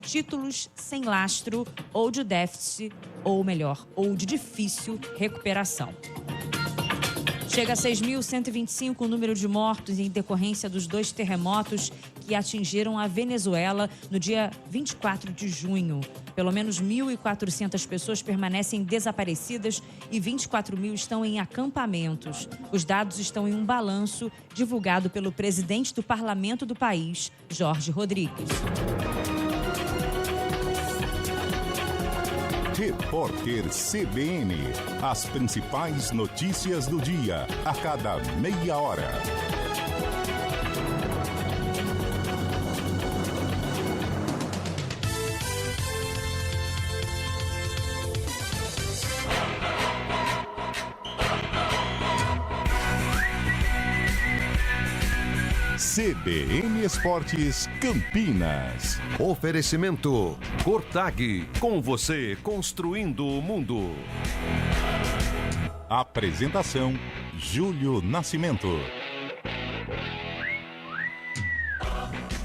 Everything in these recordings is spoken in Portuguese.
títulos sem lastro ou de déficit, ou melhor, ou de difícil recuperação. Chega a 6.125 o número de mortos em decorrência dos 2 terremotos que atingiram a Venezuela no dia 24 de junho. Pelo menos 1.400 pessoas permanecem desaparecidas e 24.000 estão em acampamentos. Os dados estão em um balanço divulgado pelo presidente do parlamento do país, Jorge Rodrigues. Repórter CBN. As principais notícias do dia, a cada meia hora. CBN Esportes Campinas. Oferecimento Cortag, com você construindo o mundo. Apresentação Júlio Nascimento.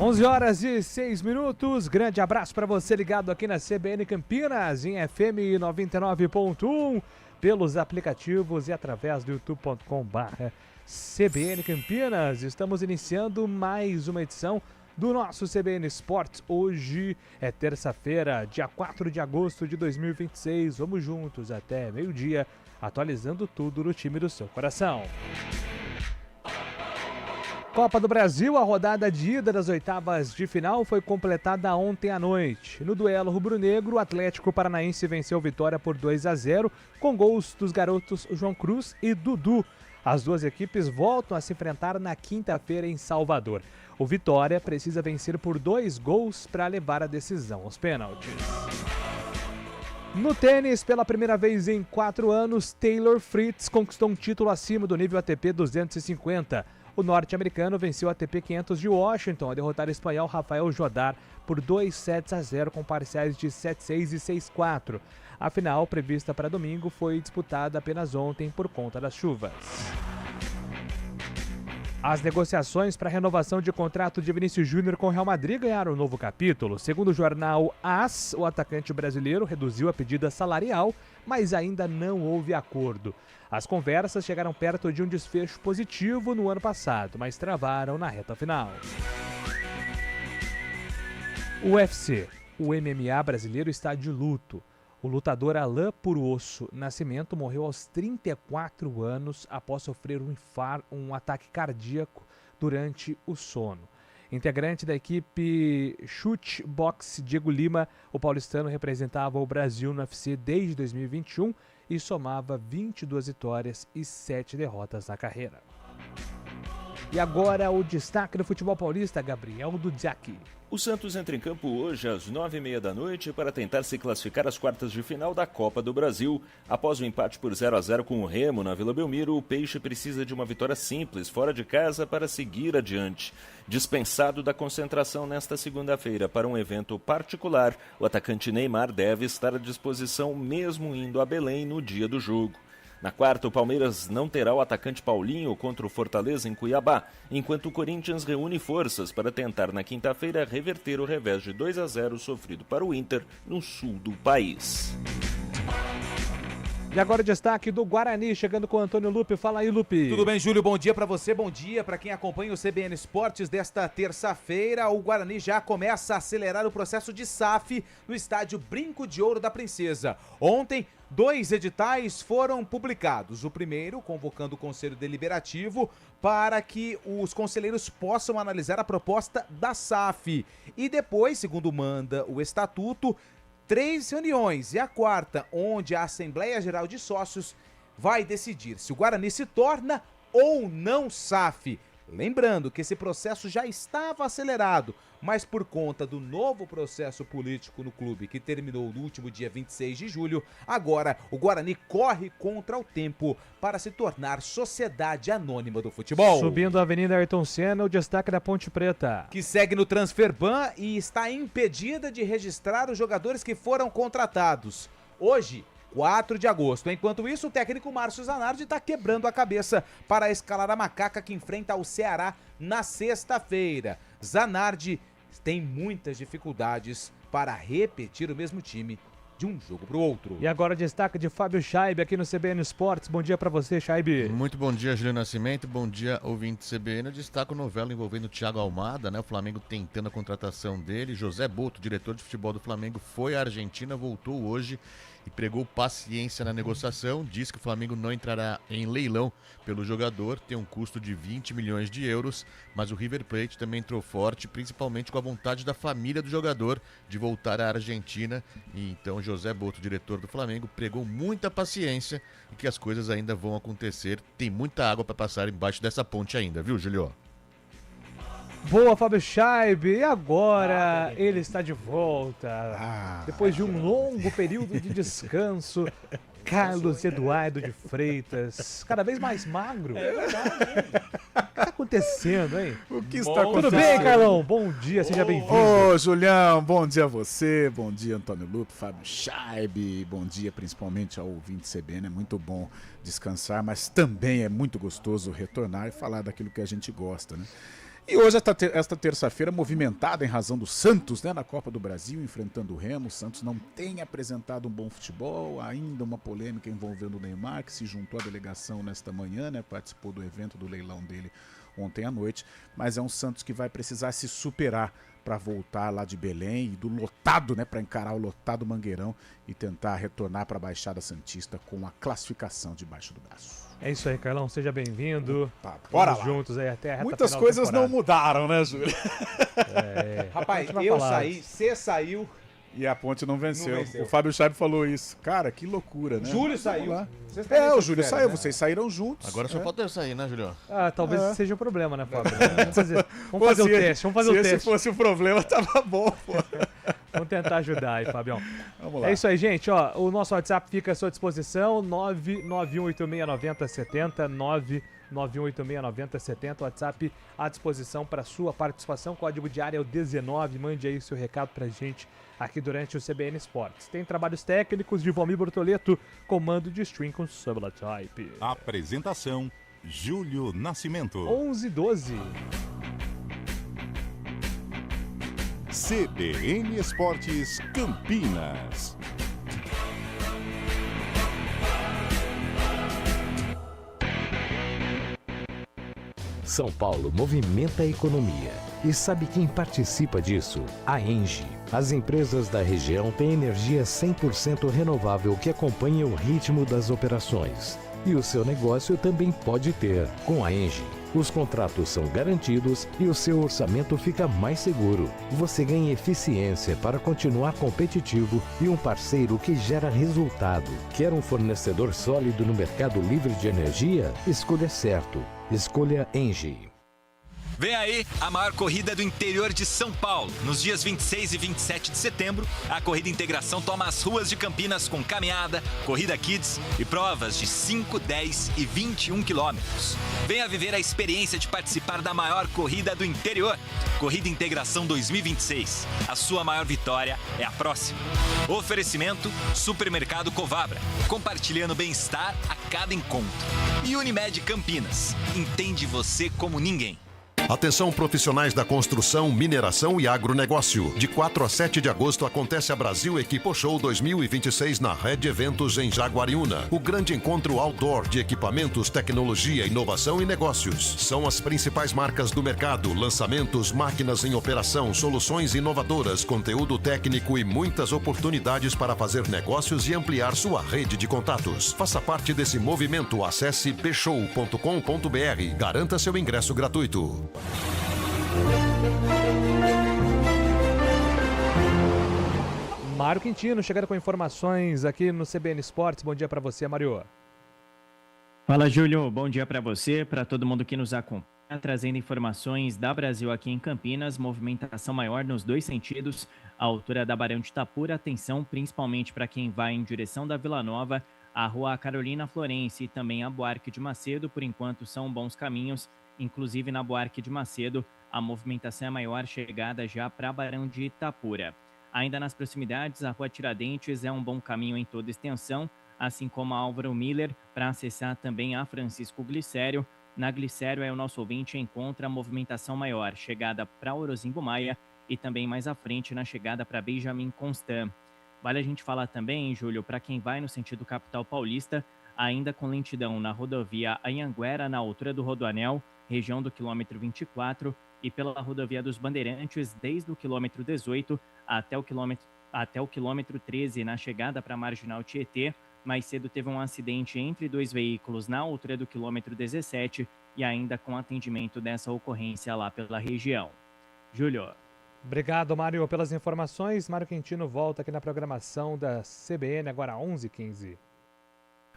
11h06. Grande abraço para você ligado aqui na CBN Campinas, em FM 99.1, pelos aplicativos e através do youtube.com/CBN Campinas. Estamos iniciando mais uma edição do nosso CBN Esportes. Hoje é terça-feira, dia 4 de agosto de 2026. Vamos juntos até meio-dia, atualizando tudo no time do seu coração. Copa do Brasil, a rodada de ida das oitavas de final foi completada ontem à noite. No duelo rubro-negro, o Atlético Paranaense venceu Vitória por 2-0, com gols dos garotos João Cruz e Dudu. As duas equipes voltam a se enfrentar na quinta-feira em Salvador. O Vitória precisa vencer por 2 gols para levar a decisão aos pênaltis. No tênis, pela primeira vez em 4 anos, Taylor Fritz conquistou um título acima do nível ATP 250. O norte-americano venceu o ATP 500 de Washington, a derrotar o espanhol Rafael Jodar por 2-0 com parciais de 7-6 e 6-4. A final, prevista para domingo, foi disputada apenas ontem por conta das chuvas. As negociações para a renovação de contrato de Vinícius Júnior com o Real Madrid ganharam um novo capítulo. Segundo o jornal AS, o atacante brasileiro reduziu a pedida salarial, mas ainda não houve acordo. As conversas chegaram perto de um desfecho positivo no ano passado, mas travaram na reta final. O UFC, o MMA brasileiro, está de luto. O lutador Alain Purosso Nascimento morreu aos 34 anos após sofrer um ataque cardíaco durante o sono. Integrante da equipe Chute Boxe Diego Lima, o paulistano representava o Brasil no UFC desde 2021 e somava 22 vitórias e 7 derrotas na carreira. E agora o destaque do futebol paulista, Gabriel Dudziak. O Santos entra em campo hoje às 9h30 da noite para tentar se classificar às quartas de final da Copa do Brasil. Após o empate por 0-0 com o Remo na Vila Belmiro, o Peixe precisa de uma vitória simples fora de casa para seguir adiante. Dispensado da concentração nesta segunda-feira para um evento particular, o atacante Neymar deve estar à disposição mesmo indo a Belém no dia do jogo. Na quarta, o Palmeiras não terá o atacante Paulinho contra o Fortaleza em Cuiabá, enquanto o Corinthians reúne forças para tentar na quinta-feira reverter o revés de 2-0 sofrido para o Inter no sul do país. E agora o destaque do Guarani, chegando com o Antônio Lupe. Fala aí, Lupe. Tudo bem, Júlio? Bom dia para você, bom dia para quem acompanha o CBN Esportes desta terça-feira. O Guarani já começa a acelerar o processo de SAF no estádio Brinco de Ouro da Princesa. Ontem, 2 editais foram publicados. O primeiro, convocando o Conselho Deliberativo para que os conselheiros possam analisar a proposta da SAF. E depois, segundo manda o Estatuto, 3 reuniões, e a quarta, onde a Assembleia Geral de Sócios vai decidir se o Guarani se torna ou não SAF. Lembrando que esse processo já estava acelerado, mas por conta do novo processo político no clube que terminou no último dia 26 de julho, agora o Guarani corre contra o tempo para se tornar sociedade anônima do futebol. Subindo a Avenida Ayrton Senna, o destaque da Ponte Preta, que segue no Transferban e está impedida de registrar os jogadores que foram contratados. Hoje, 4 de agosto. Enquanto isso, o técnico Márcio Zanardi está quebrando a cabeça para escalar a macaca que enfrenta o Ceará na sexta-feira. Zanardi tem muitas dificuldades para repetir o mesmo time de um jogo para o outro. E agora destaque de Fábio Scheibe aqui no CBN Esportes. Bom dia para você, Scheibe. Muito bom dia, Júlio Nascimento. Bom dia, ouvinte CBN. Eu destaco novela envolvendo o Thiago Almada, né? O Flamengo tentando a contratação dele. José Boto, diretor de futebol do Flamengo, foi à Argentina, voltou hoje e pregou paciência na negociação. Diz que o Flamengo não entrará em leilão pelo jogador, tem um custo de 20 milhões de euros, mas o River Plate também entrou forte, principalmente com a vontade da família do jogador de voltar à Argentina. E então José Boto, diretor do Flamengo, pregou muita paciência e que as coisas ainda vão acontecer. Tem muita água para passar embaixo dessa ponte ainda, viu, Julio? Boa, Fábio Scheibe. E agora ele está de volta. Depois de um longo período de descanso, Carlos Eduardo de Freitas, cada vez mais magro. É verdade. O que está acontecendo, hein? O que está acontecendo? Tudo bem, Carlão? Bom dia, seja bem-vindo. Ô, Julião, bom dia a você, bom dia, Antônio Lupe, Fábio Scheibe, bom dia principalmente ao ouvinte CBN. É muito bom descansar, mas também é muito gostoso retornar e falar daquilo que a gente gosta, né? E hoje, esta terça-feira, movimentada em razão do Santos, né, na Copa do Brasil, enfrentando o Remo. O Santos não tem apresentado um bom futebol, ainda uma polêmica envolvendo o Neymar, que se juntou à delegação nesta manhã, né, participou do evento do leilão dele ontem à noite, mas é um Santos que vai precisar se superar para voltar lá de Belém e do lotado, né, para encarar o lotado Mangueirão e tentar retornar para a Baixada Santista com a classificação debaixo do braço. É isso aí, Carlão, seja bem-vindo. Bora lá. Juntos aí até a reta Muitas final coisas da temporada. não mudaram, né, Júlio? Rapaz, eu saí, você saiu. E a ponte não venceu. Não venceu. O Fábio Scheibe falou isso. Cara, que loucura, né? Júlio saiu. Vocês também o Júlio saiu, né? Vocês saíram juntos. Agora só falta eu sair, né, Julio? Talvez seja o problema, né, Fábio? Vamos fazer o teste, Se fosse o problema, tava bom, pô. Vamos tentar ajudar aí, Fabião. Vamos lá. É isso aí, gente. Ó, o nosso WhatsApp fica à sua disposição, 991869070, 991869070. WhatsApp à disposição para sua participação. Código de área é o 19. Mande aí seu recado pra gente aqui durante o CBN Esportes. Tem trabalhos técnicos de Valmir Bortoleto, comando de stream com Sublatype. Apresentação: Júlio Nascimento. 11:12. CBN Esportes Campinas. São Paulo movimenta a economia. E sabe quem participa disso? A ENGIE. As empresas da região têm energia 100% renovável que acompanha o ritmo das operações. E o seu negócio também pode ter. Com a ENGIE, os contratos são garantidos e o seu orçamento fica mais seguro. Você ganha eficiência para continuar competitivo e um parceiro que gera resultado. Quer um fornecedor sólido no mercado livre de energia? Escolha certo. Escolha ENGIE. Vem aí a maior corrida do interior de São Paulo. Nos dias 26 e 27 de setembro, a Corrida Integração toma as ruas de Campinas com caminhada, corrida kids e provas de 5, 10 e 21 quilômetros. Venha viver a experiência de participar da maior corrida do interior. Corrida Integração 2026. A sua maior vitória é a próxima. Oferecimento: Supermercado Covabra. Compartilhando bem-estar a cada encontro. E Unimed Campinas. Entende você como ninguém. Atenção profissionais da construção, mineração e agronegócio. De 4 a 7 de agosto acontece a Brasil Equipo Show 2026 na Rede Eventos em Jaguariúna. O grande encontro outdoor de equipamentos, tecnologia, inovação e negócios. São as principais marcas do mercado, lançamentos, máquinas em operação, soluções inovadoras, conteúdo técnico e muitas oportunidades para fazer negócios e ampliar sua rede de contatos. Faça parte desse movimento. Acesse bshow.com.br. Garanta seu ingresso gratuito. Mário Quintino chegando com informações aqui no CBN Esportes. Bom dia para você, Mário. Fala, Júlio. Bom dia para você, para todo mundo que nos acompanha, trazendo informações da Brasil aqui em Campinas. Movimentação maior nos dois sentidos. A altura da Barão de Itapura, atenção principalmente para quem vai em direção da Vila Nova, a Rua Carolina Florence e também a Buarque de Macedo. Por enquanto são bons caminhos. Inclusive na Buarque de Macedo, a movimentação é maior, chegada já para Barão de Itapura. Ainda nas proximidades, a Rua Tiradentes é um bom caminho em toda extensão, assim como a Álvaro Miller, para acessar também a Francisco Glicério. Na Glicério, o nosso ouvinte encontra a movimentação maior, chegada para Orozimbo Maia e também mais à frente na chegada para Benjamin Constant. Vale a gente falar também, Júlio, para quem vai no sentido capital paulista, ainda com lentidão na rodovia Anhanguera, na altura do Rodoanel, região do quilômetro 24, e pela rodovia dos Bandeirantes, desde o quilômetro 18 até o quilômetro 13, na chegada para a Marginal Tietê. Mais cedo teve um acidente entre dois veículos na altura do quilômetro 17 e ainda com atendimento dessa ocorrência lá pela região. Júlio. Obrigado, Mário, pelas informações. Mário Quintino volta aqui na programação da CBN, agora 11h15.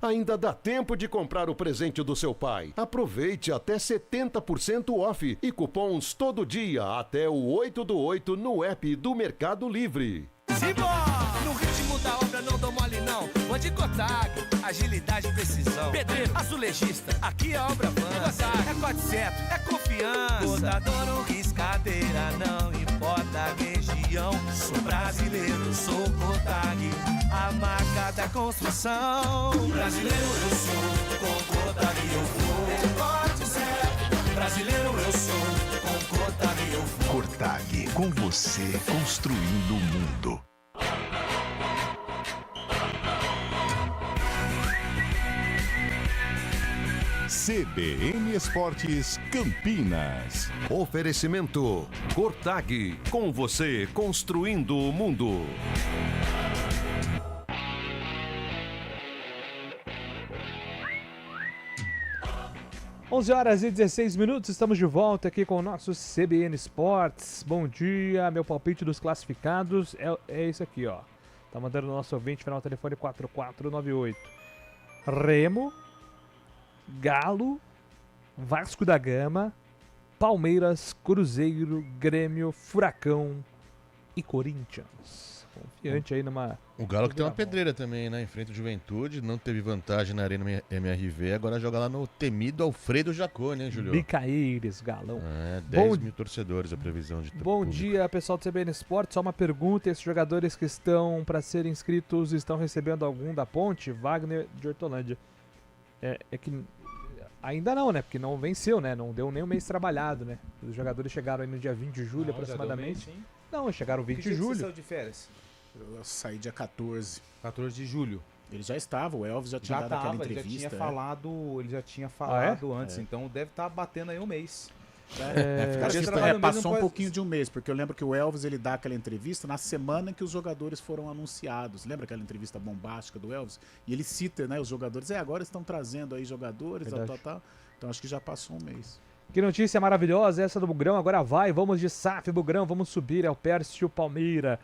Ainda dá tempo de comprar o presente do seu pai. Aproveite até 70% off e cupons todo dia até o 8/8 no app do Mercado Livre. Simbora! No ritmo da obra não dou mole não. Pode cortar, agilidade e precisão. Pedreiro, azulejista, aqui a obra avança. É 400, é confiança. Botador ou riscadeira, não importa a região. Sou brasileiro, sou Cotag, a marca da construção. Brasileiro eu sou, com Cotag eu vou. É 400, brasileiro eu sou, com Cotag eu vou. Cotag, com você construindo o mundo. CBN Esportes Campinas. Oferecimento Cotag, com você construindo o mundo. Onze horas e 16 minutos, estamos de volta aqui com o nosso CBN Esportes. Bom dia, meu palpite dos classificados é esse aqui, ó. Tá mandando o nosso ouvinte, final do telefone 4498. Remo, Galo, Vasco da Gama, Palmeiras, Cruzeiro, Grêmio, Furacão e Corinthians. Confiante aí numa... O Galo que tem uma pedreira também, né? Enfrenta o Juventude, não teve vantagem na Arena MRV, agora joga lá no temido Alfredo Jacó, né, Julio? Bicaíris, Galão. 10 mil torcedores a previsão de Bom dia, pessoal do CBN Esportes. Só uma pergunta, esses jogadores que estão para serem inscritos estão recebendo algum da Ponte? Wagner de Hortolândia. É que ainda não, né? Porque não venceu, né? Não deu nem um mês trabalhado, né? Os jogadores chegaram aí no dia 20 de julho aproximadamente. Mês, não, chegaram 20 de julho. Você saiu de férias? Eu saí dia 14. 14 de julho. Ele já estava, o Elvis já tinha dado aquela entrevista. Ele já tinha falado antes, então deve estar batendo aí um mês. Passou um pouquinho de um mês, porque eu lembro que o Elvis ele dá aquela entrevista na semana que os jogadores foram anunciados. Lembra aquela entrevista bombástica do Elvis? E ele cita, né, os jogadores, agora estão trazendo aí jogadores, tal. Então acho que já passou um mês. Que notícia maravilhosa essa do Bugrão, agora vai, vamos de SAF, Bugrão, vamos subir, é o Pércio Palmeira.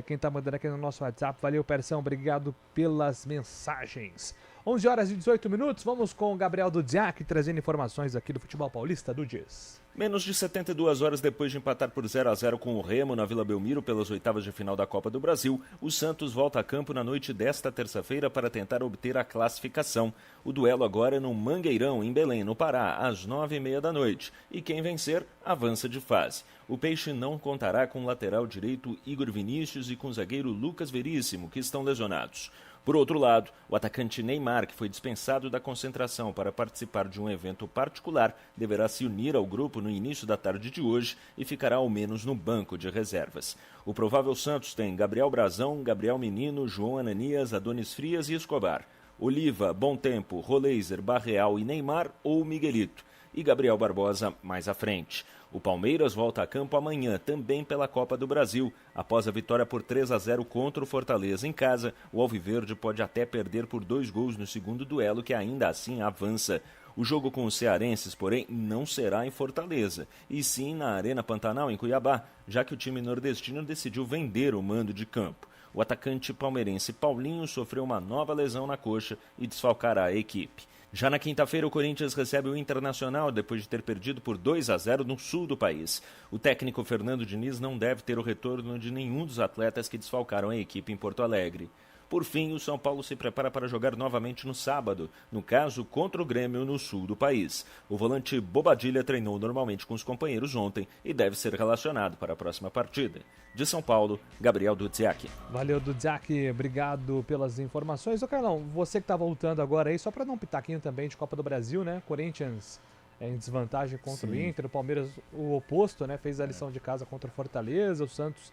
Quem tá mandando aqui no nosso WhatsApp, valeu, Persão, obrigado pelas mensagens. 11 horas e 18 minutos, vamos com o Gabriel Dudziak trazendo informações aqui do futebol paulista do Dias. Menos de 72 horas depois de empatar por 0-0 com o Remo na Vila Belmiro pelas oitavas de final da Copa do Brasil, o Santos volta a campo na noite desta terça-feira para tentar obter a classificação. O duelo agora é no Mangueirão, em Belém, no Pará, às 9h30 da noite. E quem vencer, avança de fase. O Peixe não contará com o lateral direito Igor Vinícius e com o zagueiro Lucas Veríssimo, que estão lesionados. Por outro lado, o atacante Neymar, que foi dispensado da concentração para participar de um evento particular, deverá se unir ao grupo no início da tarde de hoje e ficará ao menos no banco de reservas. O provável Santos tem Gabriel Brazão, Gabriel Menino, João Ananias, Adonis Frias e Escobar. Oliva, Bom Tempo, Roleiser, Barreal e Neymar ou Miguelito. E Gabriel Barbosa mais à frente. O Palmeiras volta a campo amanhã, também pela Copa do Brasil. Após a vitória por 3-0 contra o Fortaleza em casa, o Alviverde pode até perder por 2 gols no segundo duelo, que ainda assim avança. O jogo com os cearenses, porém, não será em Fortaleza, e sim na Arena Pantanal, em Cuiabá, já que o time nordestino decidiu vender o mando de campo. O atacante palmeirense Paulinho sofreu uma nova lesão na coxa e desfalcará a equipe. Já na quinta-feira, o Corinthians recebe o Internacional depois de ter perdido por 2-0 no sul do país. O técnico Fernando Diniz não deve ter o retorno de nenhum dos atletas que desfalcaram a equipe em Porto Alegre. Por fim, o São Paulo se prepara para jogar novamente no sábado, no caso contra o Grêmio no sul do país. O volante Bobadilha treinou normalmente com os companheiros ontem e deve ser relacionado para a próxima partida. De São Paulo, Gabriel Dudziak. Valeu, Dudziak, obrigado pelas informações. Ô Carlão, você que está voltando agora aí, só para dar um pitaquinho também de Copa do Brasil, né? Corinthians em desvantagem contra o Sim. Inter. O Palmeiras, o oposto, né? Fez a lição de casa contra o Fortaleza. O Santos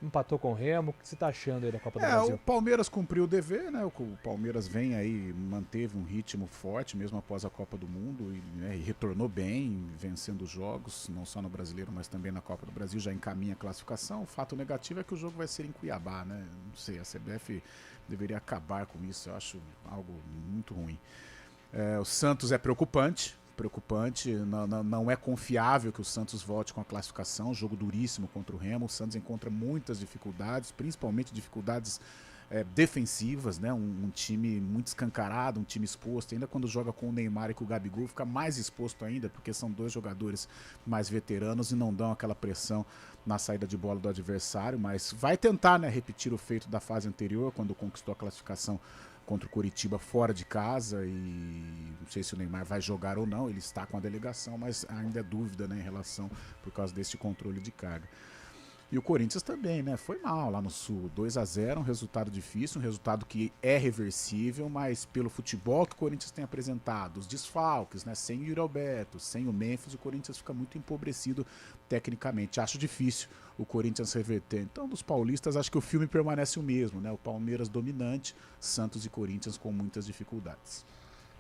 empatou com o Remo. O que você está achando aí da Copa do Brasil? O Palmeiras cumpriu o dever, né? O Palmeiras vem aí, manteve um ritmo forte mesmo após a Copa do Mundo e retornou bem, vencendo os jogos, não só no Brasileiro, mas também na Copa do Brasil, já encaminha a classificação. O fato negativo é que o jogo vai ser em Cuiabá, né? Não sei, a CBF deveria acabar com isso, eu acho algo muito ruim. O Santos é preocupante, não é confiável que o Santos volte com a classificação, jogo duríssimo contra o Remo. O Santos encontra muitas dificuldades, principalmente dificuldades defensivas, né? Um time muito escancarado, um time exposto, ainda quando joga com o Neymar e com o Gabigol fica mais exposto ainda, porque são dois jogadores mais veteranos e não dão aquela pressão na saída de bola do adversário, mas vai tentar, né, repetir o feito da fase anterior, quando conquistou a classificação contra o Coritiba fora de casa, e não sei se o Neymar vai jogar ou não, ele está com a delegação, mas ainda é dúvida, né, em relação, por causa desse controle de carga. E o Corinthians também, né, foi mal lá no Sul, 2-0, um resultado difícil, um resultado que é reversível, mas pelo futebol que o Corinthians tem apresentado, os desfalques, né, sem o Yuri Alberto, sem o Memphis, o Corinthians fica muito empobrecido tecnicamente. Acho difícil o Corinthians reverter. Então, dos paulistas, acho que o filme permanece o mesmo, né, o Palmeiras dominante, Santos e Corinthians com muitas dificuldades.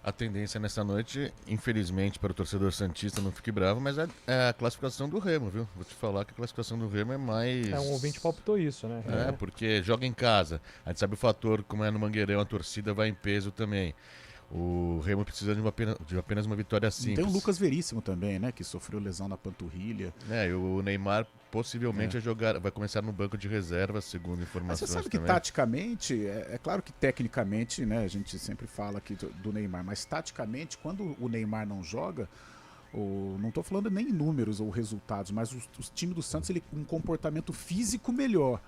A tendência nessa noite, infelizmente para o torcedor santista, não fique bravo, mas é a classificação do Remo, viu? Vou te falar que a classificação do Remo é mais... Um ouvinte palpitou isso, né? Porque joga em casa. A gente sabe o fator, como é no Mangueirão, a torcida vai em peso também. O Remo precisa de apenas uma vitória simples. Tem o Lucas Veríssimo também, né? Que sofreu lesão na panturrilha. E o Neymar possivelmente vai começar no banco de reserva, segundo informações. Mas você sabe que também. taticamente, é claro que tecnicamente, né? A gente sempre fala aqui do Neymar, mas taticamente, quando o Neymar não joga, não estou falando nem em números ou resultados, mas o time do Santos ele um comportamento físico melhor.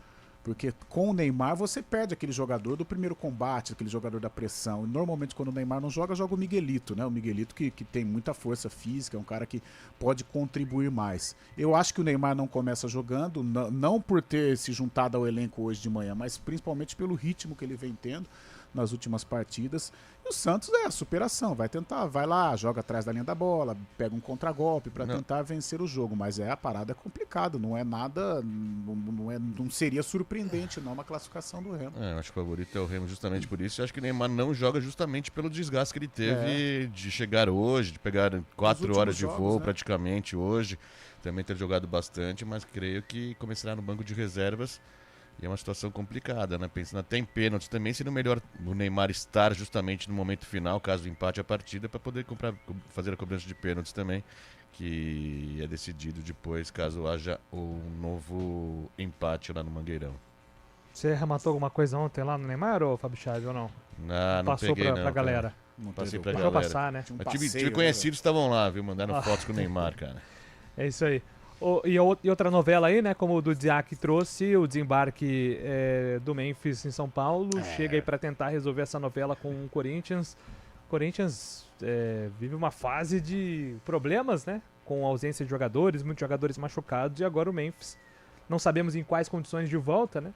Porque com o Neymar você perde aquele jogador do primeiro combate, aquele jogador da pressão. E normalmente quando o Neymar não joga, joga o Miguelito, né? O Miguelito que tem muita força física, é um cara que pode contribuir mais. Eu acho que o Neymar não começa jogando, não por ter se juntado ao elenco hoje de manhã, mas principalmente pelo ritmo que ele vem tendo nas últimas partidas. E o Santos é a superação, vai tentar, vai lá, joga atrás da linha da bola, pega um contragolpe para tentar vencer o jogo, mas a parada é complicada, não é nada, não seria surpreendente não uma classificação do Remo. Eu acho que o favorito é o Remo justamente por isso. Eu acho que o Neymar não joga justamente pelo desgaste que ele teve de chegar hoje, de pegar 4 horas de voo praticamente hoje, também ter jogado bastante, mas creio que começará no banco de reservas. E é uma situação complicada, né? Pensando até em pênaltis também, seria melhor o Neymar estar justamente no momento final, caso empate a partida, para poder fazer a cobrança de pênaltis também, que é decidido depois, caso haja um novo empate lá no Mangueirão. Você arrematou alguma coisa ontem lá no Neymar, ou Fábio Chaves, ou não? Não Passou peguei, pra galera. Passei pra Deixou galera. passar, né? Tive conhecidos que estavam lá, viu? Mandaram fotos com o Neymar, cara. É isso aí. E outra novela aí, né, como o do Diak trouxe, o desembarque do Memphis em São Paulo, chega aí para tentar resolver essa novela com o Corinthians. O Corinthians vive uma fase de problemas, né, com a ausência de jogadores, muitos jogadores machucados, e agora o Memphis, não sabemos em quais condições de volta, né,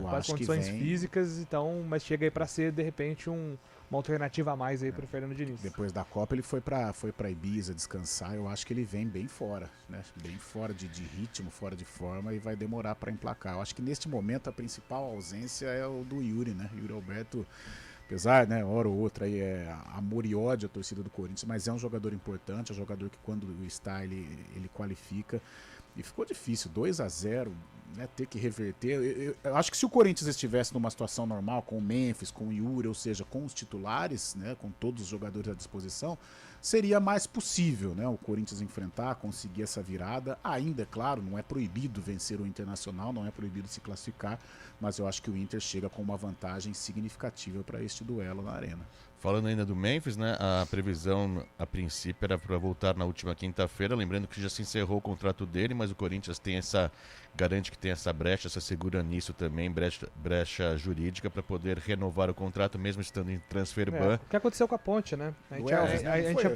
quais condições físicas, então, mas chega aí para ser, de repente, uma alternativa a mais aí pro Fernando Diniz. Depois da Copa ele foi pra Ibiza descansar, eu acho que ele vem bem fora, né? Bem fora de ritmo, fora de forma, e vai demorar para emplacar. Eu acho que neste momento a principal ausência é o do Yuri, né? Yuri Alberto, apesar, né, hora ou outra aí é amor e ódio a torcida do Corinthians, mas é um jogador importante, é um jogador que quando está ele qualifica. E ficou difícil, 2-0, né, ter que reverter. Eu acho que se o Corinthians estivesse numa situação normal, com o Memphis, com o Yuri, ou seja, com os titulares, né, com todos os jogadores à disposição, seria mais possível, né, o Corinthians enfrentar, conseguir essa virada. Ainda, é claro, não é proibido vencer o Internacional, não é proibido se classificar, mas eu acho que o Inter chega com uma vantagem significativa para este duelo na Arena. Falando ainda do Memphis, né, a previsão a princípio era para voltar na última quinta-feira, lembrando que já se encerrou o contrato dele, mas o Corinthians tem essa garante que tem essa brecha, se assegura nisso também, brecha jurídica para poder renovar o contrato mesmo estando em transfer ban. O que aconteceu com a Ponte, né?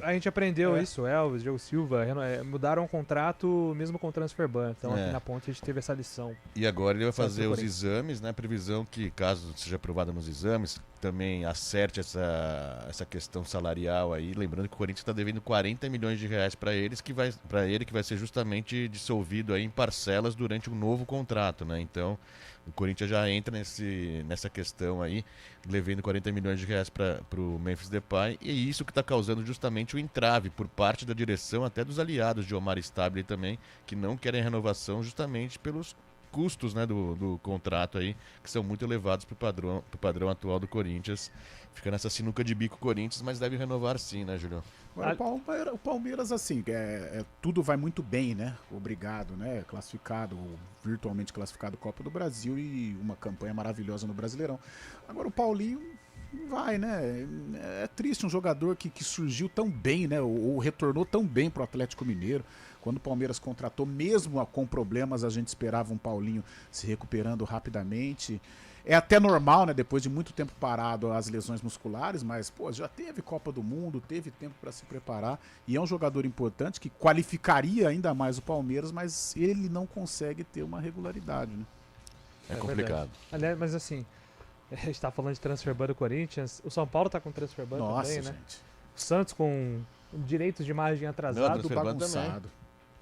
A gente aprendeu isso, o Elvis, Diogo Silva, mudaram o contrato mesmo com o transfer ban. Então aqui na Ponte a gente teve essa lição. E agora ele vai fazer os exames, né? Previsão que, caso seja aprovado nos exames, também acerte essa questão salarial aí. Lembrando que o Corinthians está devendo 40 milhões de reais para ele, que vai ser justamente dissolvido aí em parcelas durante um novo contrato, né? Então, o Corinthians já entra nessa questão aí, devendo 40 milhões de reais para o Memphis Depay, e é isso que está causando justamente o entrave por parte da direção, até dos aliados de Omar Stabile também, que não querem renovação justamente pelos custos, né, do contrato aí, que são muito elevados pro padrão atual do Corinthians. Fica nessa sinuca de bico Corinthians, mas deve renovar sim, né, Julião? Agora, o Palmeiras, assim, tudo vai muito bem, né? Obrigado, né? Classificado, virtualmente classificado Copa do Brasil e uma campanha maravilhosa no Brasileirão. Agora o Paulinho vai, né? É triste um jogador que surgiu tão bem, né? Ou retornou tão bem pro Atlético Mineiro. Quando o Palmeiras contratou, mesmo com problemas, a gente esperava um Paulinho se recuperando rapidamente. É até normal, né? Depois de muito tempo parado, as lesões musculares, mas, pô, já teve Copa do Mundo, teve tempo para se preparar. E é um jogador importante que qualificaria ainda mais o Palmeiras, mas ele não consegue ter uma regularidade, né? É complicado. Aliás, mas assim, a gente tá falando de transfer ban do Corinthians, o São Paulo tá com transfer ban também, né? Gente. O Santos com direitos de imagem atrasado, bagunçado.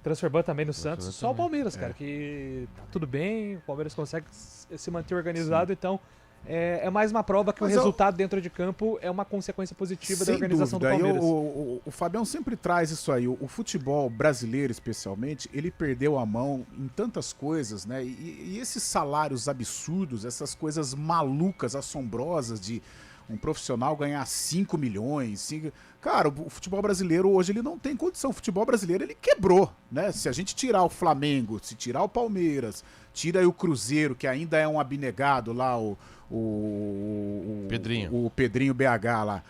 Transfer ban também no Santos, só o Palmeiras, cara, que tá tudo bem, o Palmeiras consegue se manter organizado, então é mais uma prova que o resultado dentro de campo é uma consequência positiva da organização do Palmeiras. O Fabião sempre traz isso aí, o futebol brasileiro especialmente, ele perdeu a mão em tantas coisas, né, e esses salários absurdos, essas coisas malucas, assombrosas de um profissional ganhar 5 milhões, cara, o futebol brasileiro hoje ele não tem condição, o futebol brasileiro ele quebrou, né, se a gente tirar o Flamengo, se tirar o Palmeiras, tira aí o Cruzeiro, que ainda é um abnegado lá, o Pedrinho BH lá,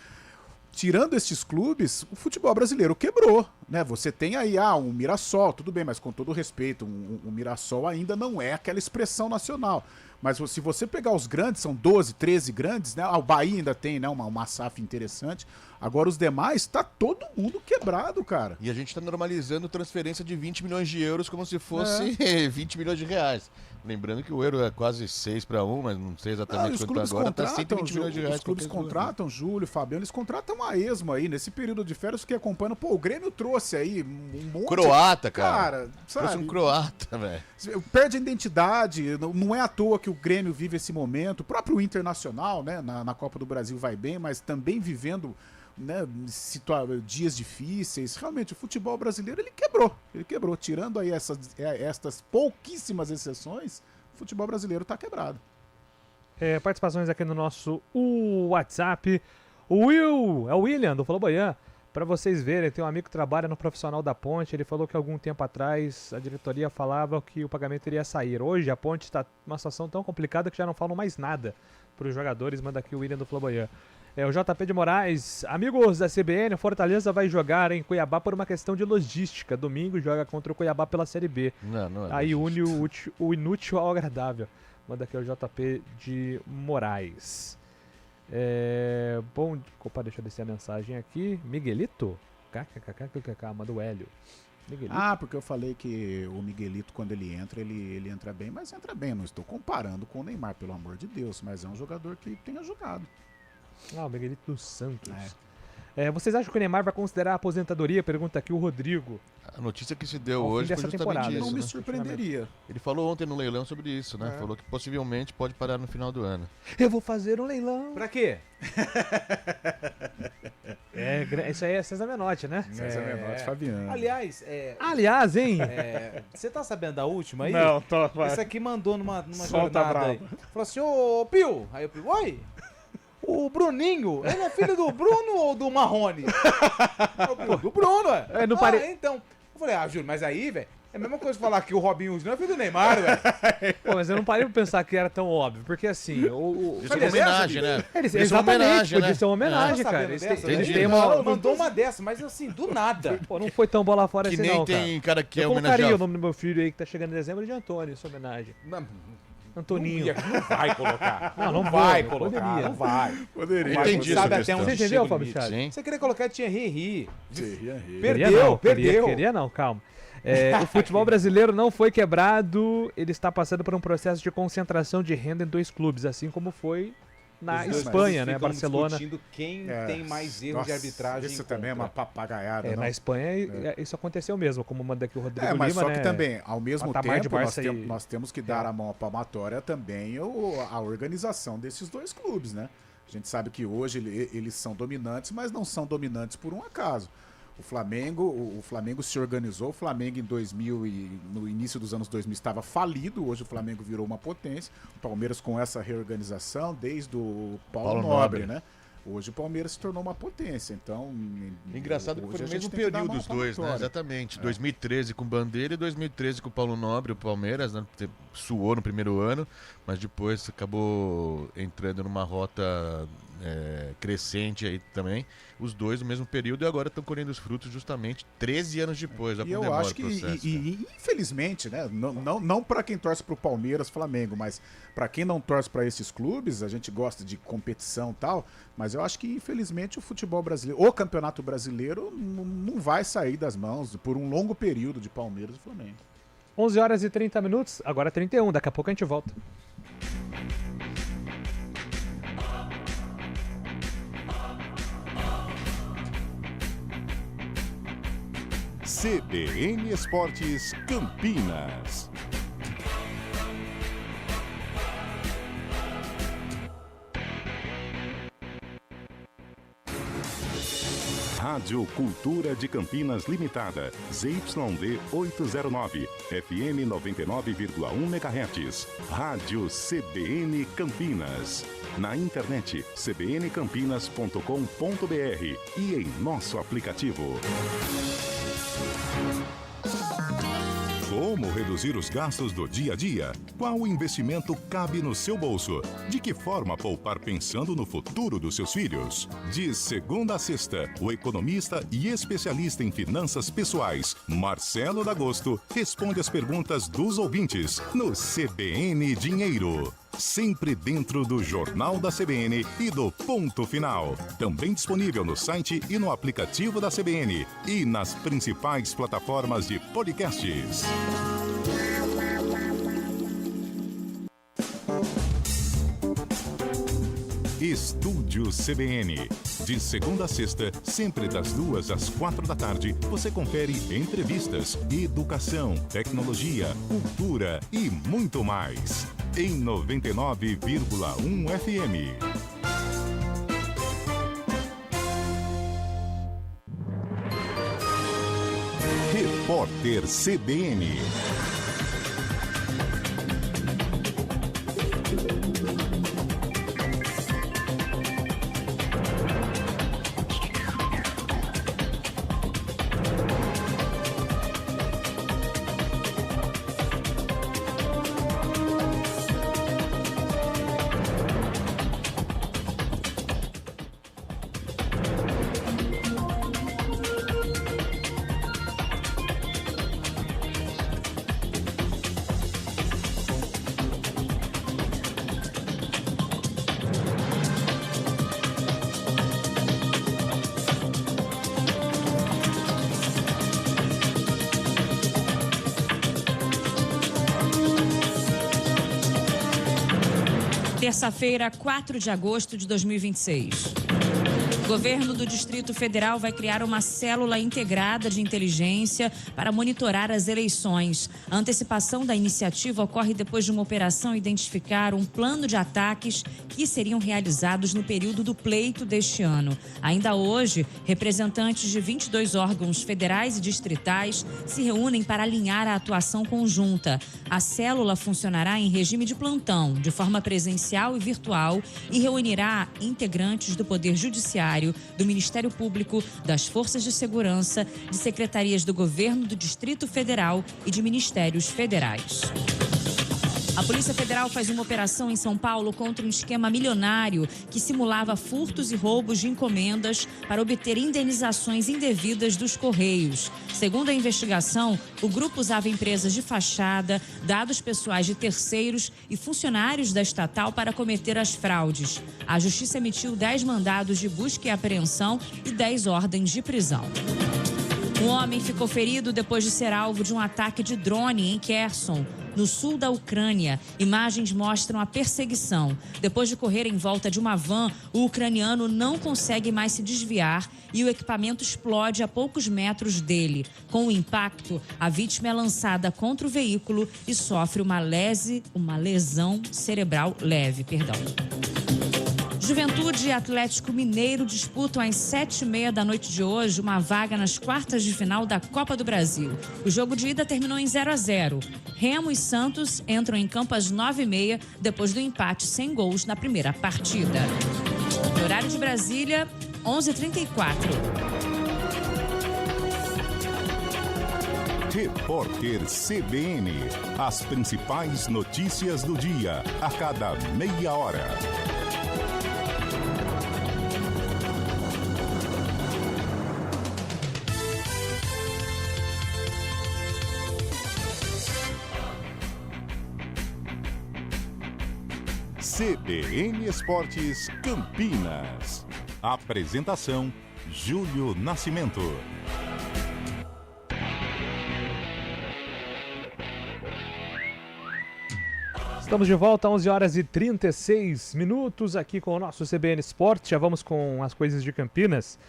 tirando estes clubes, o futebol brasileiro quebrou, né, você tem aí, um Mirassol, tudo bem, mas com todo respeito, o Mirassol ainda não é aquela expressão nacional. Mas se você pegar os grandes, são 12, 13 grandes, né? O Bahia ainda tem, né, uma SAF interessante. Agora os demais, tá todo mundo quebrado, cara. E a gente tá normalizando transferência de 20 milhões de euros como se fosse 20 milhões de reais. Lembrando que o euro é quase 6-1, mas não sei exatamente quanto agora, tá 120 milhões de reais. Os clubes contratam, Júlio, Fabiano, eles contratam a esmo aí, nesse período de férias, que acompanhando. Pô, o Grêmio trouxe aí um monte... Croata, cara. Sabe? Trouxe um croata, velho. Perde a identidade, não é à toa que o Grêmio vive esse momento. O próprio Internacional, né, na Copa do Brasil vai bem, mas também vivendo... né, dias difíceis. Realmente o futebol brasileiro ele quebrou, tirando aí estas pouquíssimas exceções, o futebol brasileiro tá quebrado. Participações aqui no nosso WhatsApp. O William do Falou Boian. Para vocês verem, tem um amigo que trabalha no Profissional da Ponte, ele falou que algum tempo atrás a diretoria falava que o pagamento iria sair. Hoje a Ponte está numa situação tão complicada que já não falam mais nada para os jogadores. Manda aqui o William do Falou Boian. O JP de Moraes, amigos da CBN, o Fortaleza vai jogar em Cuiabá por uma questão de logística. Domingo joga contra o Cuiabá pela Série B. Não é aí une o inútil ao agradável. Manda aqui o JP de Moraes. Bom, opa, deixa eu descer a mensagem aqui. Miguelito? KKKKKK, manda o Hélio. Miguelito. Porque eu falei que o Miguelito, quando ele entra bem, mas entra bem. Não estou comparando com o Neymar, pelo amor de Deus, mas é um jogador que tenha jogado. O Miguelito do Santos. Vocês acham que o Neymar vai considerar a aposentadoria? Pergunta aqui o Rodrigo. A notícia que se deu hoje foi justamente isso. Não me surpreenderia. Ele falou ontem no leilão sobre isso, né? Falou que possivelmente pode parar no final do ano. Eu vou fazer um leilão. Pra quê? Isso aí é César Menotti, né? César Menotti, Fabiano. Aliás, hein? Você tá sabendo da última aí? Não, tô. Esse aqui mandou numa jornada aí. Falou assim, ô Pio. Aí o Pio, oi? O Bruninho, ele é filho do Bruno ou do Marrone? Do Bruno, não parei. Então, eu falei, Júlio, mas aí, velho, É a mesma coisa que falar que o Robinho Júnior é filho do Neymar, velho. Pô, mas eu não parei pra pensar que era tão óbvio, porque assim, Isso é uma homenagem, né? Exatamente, podia né? ser uma homenagem, Tá cara. sabendo Eles dessa, têm uma... mandou uma dessa, mas assim, do nada. Pô, não foi tão bola fora Que assim nem não, tem cara que é eu colocaria homenageado. o nome do meu filho aí que tá chegando em dezembro de Antônio, essa homenagem. Antoninho. Não vai colocar. Não vai vou, colocar. poderia. Não vai. Poderia. Entendi Sabe essa até onde Você chega entendeu, o Fábio limite. Chaves? Você queria colocar Thierry Henry. Perdeu. Perdeu. Queria não, calma. O futebol brasileiro não foi quebrado, ele está passando por um processo de concentração de renda em 2 clubes, assim como foi na Espanha, né? Barcelona. Discutindo quem tem mais erros de arbitragem. Isso também é uma papagaiada. não? Na Espanha isso aconteceu mesmo, como manda aqui o Rodrigo mas Lima, só né? que também, ao mesmo Patamar de tempo, Barça nós temos que dar a mão à palmatória também a organização desses 2 clubes, né? A gente sabe que hoje eles são dominantes, mas não são dominantes por um acaso. O Flamengo se organizou, o Flamengo em 2000 e no início dos anos 2000 estava falido, hoje o Flamengo virou uma potência. O Palmeiras com essa reorganização desde o Paulo Nobre, né? Hoje o Palmeiras se tornou uma potência, então... Engraçado que foi no mesmo período os dois, né? Exatamente. 2013 com Bandeira e 2013 com o Paulo Nobre, o Palmeiras, né? Suou no primeiro ano, mas depois acabou entrando numa rota crescente aí também. Os dois no mesmo período e agora estão colhendo os frutos justamente 13 anos depois. E eu acho que, infelizmente, né? Não para quem torce para o Palmeiras, Flamengo, mas para quem não torce para esses clubes, a gente gosta de competição e tal, mas eu acho que infelizmente o futebol brasileiro, o campeonato brasileiro não vai sair das mãos por um longo período de Palmeiras e Flamengo. 11h30, agora 31, daqui a pouco a gente volta. CBN Esportes Campinas. Rádio Cultura de Campinas Limitada, ZYD 809, FM 99,1 MHz. Rádio CBN Campinas. Na internet cbncampinas.com.br e em nosso aplicativo. Como reduzir os gastos do dia a dia? Qual investimento cabe no seu bolso? De que forma poupar pensando no futuro dos seus filhos? De segunda a sexta, o economista e especialista em finanças pessoais, Marcelo D'Agosto, responde as perguntas dos ouvintes no CBN Dinheiro. Sempre dentro do Jornal da CBN e do Ponto Final. Também disponível no site e no aplicativo da CBN e nas principais plataformas de podcasts. Estúdio CBN. De segunda a sexta, sempre das 2 às 4 da tarde, você confere entrevistas, educação, tecnologia, cultura e muito mais. Em 99,1 FM. Repórter CBN. Terça-feira, 4 de agosto de 2026. O governo do Distrito Federal vai criar uma célula integrada de inteligência para monitorar as eleições. A antecipação da iniciativa ocorre depois de uma operação identificar um plano de ataques que seriam realizados no período do pleito deste ano. Ainda hoje, representantes de 22 órgãos federais e distritais se reúnem para alinhar a atuação conjunta. A célula funcionará em regime de plantão, de forma presencial e virtual, e reunirá integrantes do Poder Judiciário, Judiciário, do Ministério Público, das Forças de Segurança, de secretarias do Governo do Distrito Federal e de ministérios federais. A Polícia Federal faz uma operação em São Paulo contra um esquema milionário que simulava furtos e roubos de encomendas para obter indenizações indevidas dos Correios. Segundo a investigação, o grupo usava empresas de fachada, dados pessoais de terceiros e funcionários da estatal para cometer as fraudes. A Justiça emitiu 10 mandados de busca e apreensão e 10 ordens de prisão. Um homem ficou ferido depois de ser alvo de um ataque de drone em Kherson, no sul da Ucrânia. Imagens mostram a perseguição. Depois de correr em volta de uma van, o ucraniano não consegue mais se desviar e o equipamento explode a poucos metros dele. Com o impacto, a vítima é lançada contra o veículo e sofre uma lesão cerebral leve. Juventude e Atlético Mineiro disputam às 7h30 da noite de hoje uma vaga nas quartas de final da Copa do Brasil. O jogo de ida terminou em 0-0. Remo e Santos entram em campo às 9h30, depois do empate sem gols na primeira partida. No horário de Brasília, 11h34. Repórter CBN. As principais notícias do dia, a cada meia hora. CBN Esportes Campinas. Apresentação: Júlio Nascimento. Estamos de volta, 11h36 aqui com o nosso CBN Esportes. Já vamos com as coisas de Campinas.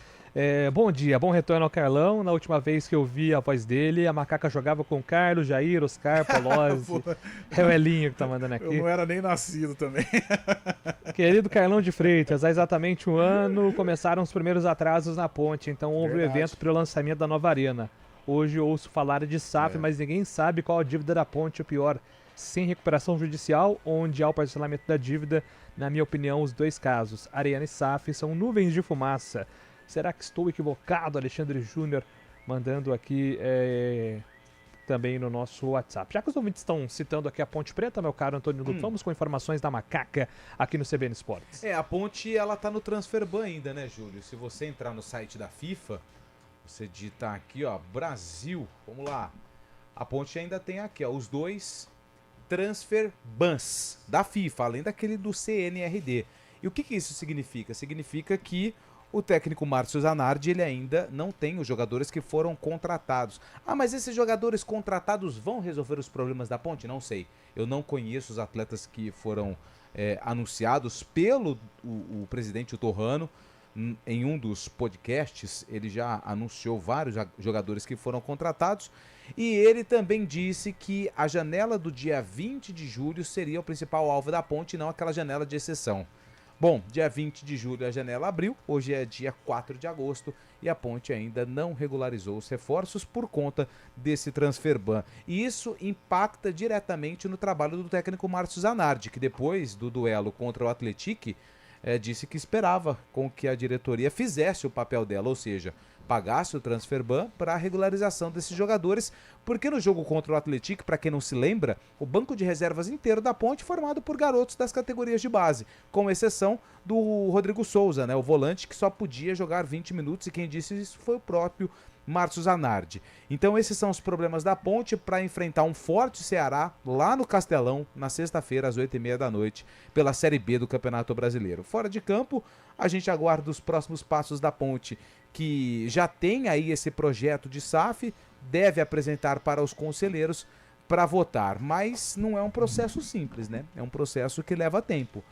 Bom dia, bom retorno ao Carlão. Na última vez que eu vi a voz dele, a Macaca jogava com Carlos, Jair, Oscar, Polozzi. É o Elinho que tá mandando aqui. Eu não era nem nascido também. Querido Carlão de Freitas, há exatamente um ano começaram os primeiros atrasos na ponte, então houve o evento para o lançamento da nova arena. Hoje ouço falar de SAF, mas ninguém sabe qual a dívida da ponte, o pior, sem recuperação judicial, onde há o parcelamento da dívida. Na minha opinião, os dois casos, arena e SAF, são nuvens de fumaça. Será que estou equivocado? Alexandre Júnior mandando aqui também no nosso WhatsApp. Já que os ouvintes estão citando aqui a Ponte Preta, meu caro Antônio Lupo, vamos com informações da Macaca aqui no CBN Esportes. A Ponte, ela tá no Transferban ainda, né, Júlio? Se você entrar no site da FIFA, você digita aqui, ó, Brasil, vamos lá. A Ponte ainda tem aqui, ó, os dois Transferbans da FIFA, além daquele do CNRD. E o que isso significa? Significa que o técnico Márcio Zanardi, ele ainda não tem os jogadores que foram contratados. Ah, mas esses jogadores contratados vão resolver os problemas da Ponte? Não sei. Eu não conheço os atletas que foram anunciados pelo o presidente Torrano. Em um dos podcasts, ele já anunciou vários jogadores que foram contratados. E ele também disse que a janela do dia 20 de julho seria o principal alvo da Ponte, não aquela janela de exceção. Bom, dia 20 de julho a janela abriu, hoje é dia 4 de agosto e a Ponte ainda não regularizou os reforços por conta desse transferban. E isso impacta diretamente no trabalho do técnico Márcio Zanardi, que depois do duelo contra o Atlético, disse que esperava com que a diretoria fizesse o papel dela, ou seja, pagasse o transferban para a regularização desses jogadores, porque no jogo contra o Atlético, para quem não se lembra, o banco de reservas inteiro da Ponte formado por garotos das categorias de base, com exceção do Rodrigo Souza, né, o volante que só podia jogar 20 minutos, e quem disse isso foi o próprio Márcio Zanardi. Então esses são os problemas da Ponte para enfrentar um forte Ceará lá no Castelão, na sexta-feira às 8h30 da noite, pela Série B do Campeonato Brasileiro. Fora de campo, a gente aguarda os próximos passos da Ponte, que já tem aí esse projeto de SAF, deve apresentar para os conselheiros para votar, mas não é um processo simples, né? É um processo que leva tempo.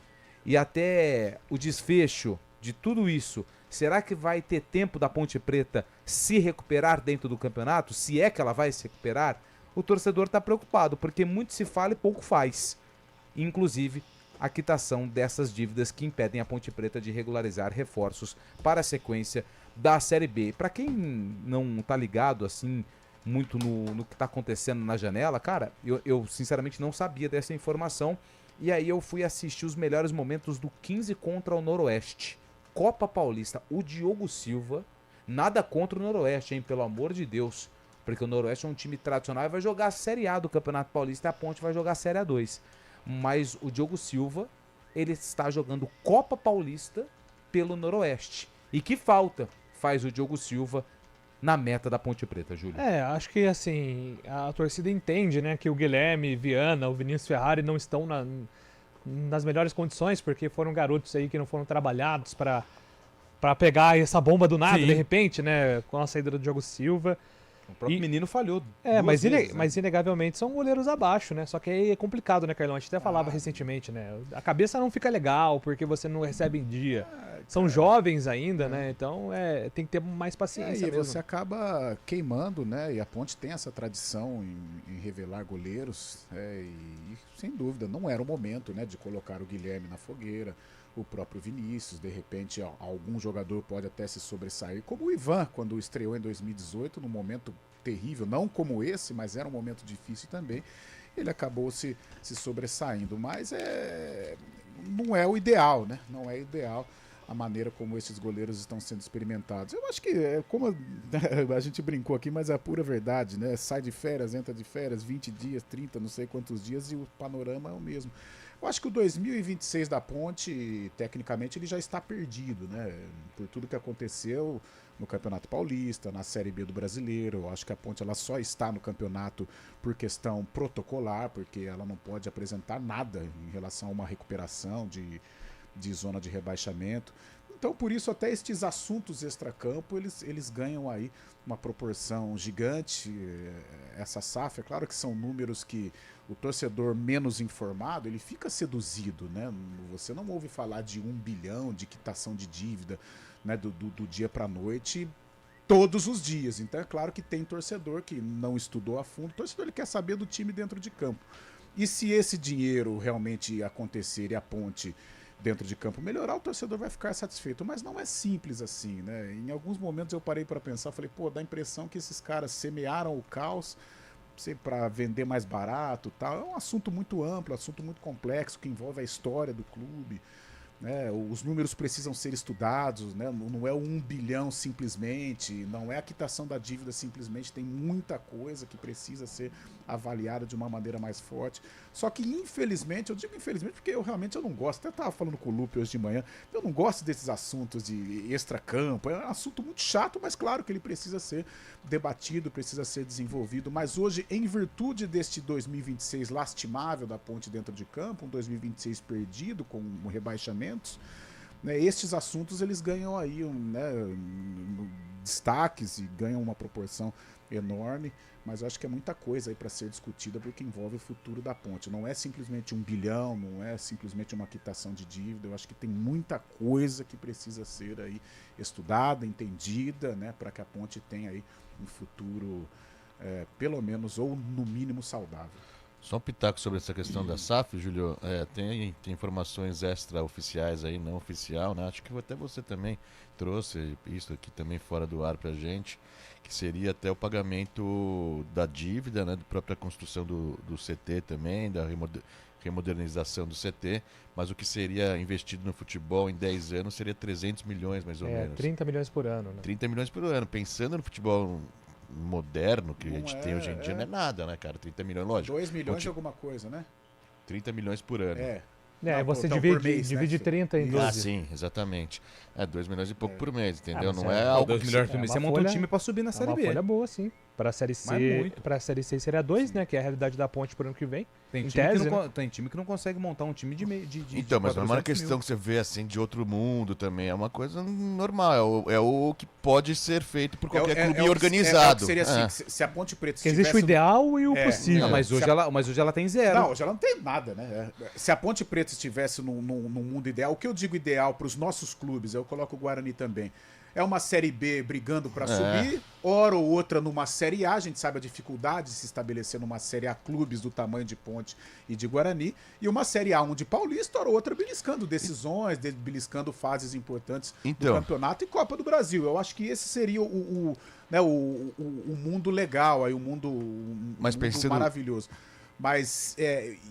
E até o desfecho de tudo isso, será que vai ter tempo da Ponte Preta se recuperar dentro do campeonato? Se é que ela vai se recuperar? O torcedor está preocupado, porque muito se fala e pouco faz. Inclusive, a quitação dessas dívidas que impedem a Ponte Preta de regularizar reforços para a sequência da Série B. Para quem não tá ligado assim muito no que tá acontecendo na janela, cara, eu sinceramente não sabia dessa informação, e aí eu fui assistir os melhores momentos do 15 contra o Noroeste. Copa Paulista, o Diogo Silva, nada contra o Noroeste, hein? Pelo amor de Deus. Porque o Noroeste é um time tradicional e vai jogar a Série A do Campeonato Paulista e a Ponte vai jogar a Série A2. Mas o Diogo Silva, ele está jogando Copa Paulista pelo Noroeste. E que falta faz o Diogo Silva na meta da Ponte Preta, Júlio? Acho que assim, a torcida entende, né, que o Guilherme, Viana, o Vinícius Ferrari não estão nas melhores condições, porque foram garotos aí que não foram trabalhados para pegar essa bomba do nada, de repente, né, com a saída do Diogo Silva. O próprio menino falhou. Mas inegavelmente são goleiros abaixo, né? Só que aí é complicado, né, Carlão? A gente até falava recentemente, né? A cabeça não fica legal porque você não recebe em dia. São jovens ainda, né? Então tem que ter mais paciência e mesmo. você acaba queimando, né? E a Ponte tem essa tradição em revelar goleiros. E sem dúvida, não era o momento, né, de colocar o Guilherme na fogueira. O próprio Vinícius, de repente algum jogador pode até se sobressair, como o Ivan, quando estreou em 2018, num momento terrível, não como esse, mas era um momento difícil também, ele acabou se sobressaindo, mas não é o ideal, né? Não é ideal a maneira como esses goleiros estão sendo experimentados. Eu acho que, como a gente brincou aqui, mas é a pura verdade, né? Sai de férias, entra de férias, 20 dias, 30, não sei quantos dias, e o panorama é o mesmo. Eu acho que o 2026 da Ponte, tecnicamente, ele já está perdido, né? Por tudo que aconteceu no Campeonato Paulista, na Série B do Brasileiro. Eu acho que a Ponte ela só está no campeonato por questão protocolar, porque ela não pode apresentar nada em relação a uma recuperação de zona de rebaixamento. Então, por isso, até estes assuntos extracampo, eles ganham aí uma proporção gigante. Essa SAF, é claro que são números que o torcedor menos informado, ele fica seduzido, né? Você não ouve falar de 1 bilhão de quitação de dívida, né, do dia para a noite todos os dias. Então, é claro que tem torcedor que não estudou a fundo. O torcedor ele quer saber do time dentro de campo. E se esse dinheiro realmente acontecer e a Ponte dentro de campo melhorar, o torcedor vai ficar satisfeito, mas não é simples assim, né? Em alguns momentos eu parei para pensar, falei, dá a impressão que esses caras semearam o caos para vender mais barato, tal. É um assunto muito amplo, um assunto muito complexo que envolve a história do clube, né? Os números precisam ser estudados, né? Não é o 1 bilhão simplesmente, não é a quitação da dívida simplesmente, tem muita coisa que precisa ser avaliada de uma maneira mais forte. Só que infelizmente, eu digo infelizmente porque eu não gosto, até estava falando com o Lupe hoje de manhã, eu não gosto desses assuntos de extracampo, é um assunto muito chato, mas claro que ele precisa ser debatido, precisa ser desenvolvido, mas hoje, em virtude deste 2026 lastimável da Ponte dentro de campo, um 2026 perdido com rebaixamentos, né, estes assuntos eles ganham aí destaques e ganham uma proporção enorme, mas eu acho que é muita coisa aí para ser discutida porque envolve o futuro da Ponte. Não é simplesmente 1 bilhão, não é simplesmente uma quitação de dívida. Eu acho que tem muita coisa que precisa ser aí estudada, entendida, né, para que a Ponte tenha aí um futuro pelo menos ou no mínimo saudável. Só um pitaco sobre essa questão da SAF, Júlio. Tem informações extra-oficiais aí, não oficial, né? Acho que até você também trouxe isso aqui também fora do ar pra gente, que seria até o pagamento da dívida, né? Da própria construção do CT também, da remodernização do CT, mas o que seria investido no futebol em 10 anos seria 300 milhões, mais ou menos. 30 milhões por ano, né? 30 milhões por ano. Pensando no futebol moderno que a gente tem hoje em dia, não é nada, né, cara? 30 milhões, lógico. 2 milhões de alguma coisa, né? 30 milhões por ano. Você divide 30 em 12. Ah, sim, exatamente. 2 milhões e pouco por mês, entendeu? Não é algo 2 milhões por mês. Você monta um time pra subir na Série B. É uma folha boa, sim. Para a Série C, seria 2, né? Que é a realidade da Ponte pro ano que vem. Tem time que não consegue montar um time de então, mas não é uma questão que você vê assim de outro mundo também. É uma coisa normal. É o que pode ser feito por qualquer clube organizado. Seria assim, se a Ponte Preta estivesse... Existe o ideal e o possível. Não, mas hoje ela tem 0. Não, hoje ela não tem nada, né? Se a Ponte Preta estivesse num mundo ideal, o que eu digo ideal para os nossos clubes, eu coloco o Guarani também. É uma Série B brigando para subir, hora ou outra numa Série A, a gente sabe a dificuldade de se estabelecer numa Série A clubes do tamanho de Ponte e de Guarani, e uma Série A1 de Paulista, hora ou outra beliscando decisões, beliscando fases importantes do campeonato e Copa do Brasil. Eu acho que esse seria o mundo legal, aí, o mundo maravilhoso. Mas,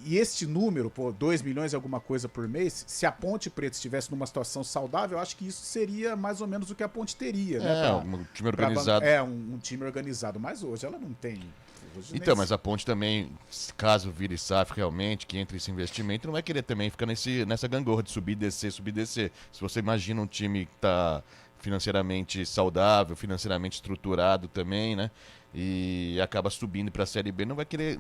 e este número, 2 milhões e alguma coisa por mês, se a Ponte Preta estivesse numa situação saudável, eu acho que isso seria mais ou menos o que a Ponte teria, né? Um time organizado. Um time organizado, mas hoje ela não tem. Então, mas a Ponte também, caso vire SAF realmente, que entre esse investimento, não vai querer também ficar nessa gangorra de subir, descer. Se você imagina um time que está financeiramente saudável, financeiramente estruturado também, né? E acaba subindo para a Série B, não vai querer,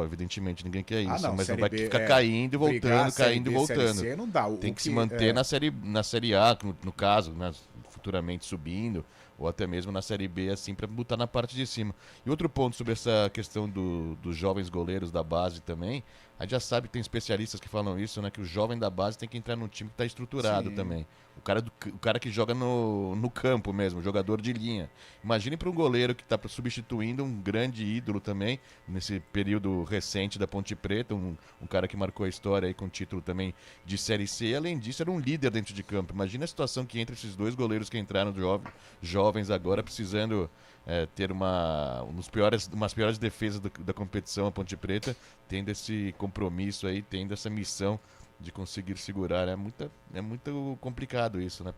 evidentemente, ninguém quer isso, mas não vai ficar caindo e voltando, caindo e voltando. Série C não dá. Tem que se manter na série A, no caso, né, futuramente subindo, ou até mesmo na Série B, assim, para botar na parte de cima. E outro ponto sobre essa questão dos jovens goleiros da base também, a gente já sabe que tem especialistas que falam isso, né, que o jovem da base tem que entrar num time que está estruturado também. O cara que joga no campo mesmo, jogador de linha. Imagine para um goleiro que está substituindo um grande ídolo também, nesse período recente da Ponte Preta, um cara que marcou a história aí com título também de Série C, e além disso era um líder dentro de campo. Imagina a situação que entre esses dois goleiros que entraram jovens agora, precisando ter umas piores defesas da competição, a Ponte Preta, tendo esse compromisso aí, tendo essa missão de conseguir segurar. É muito complicado isso, né?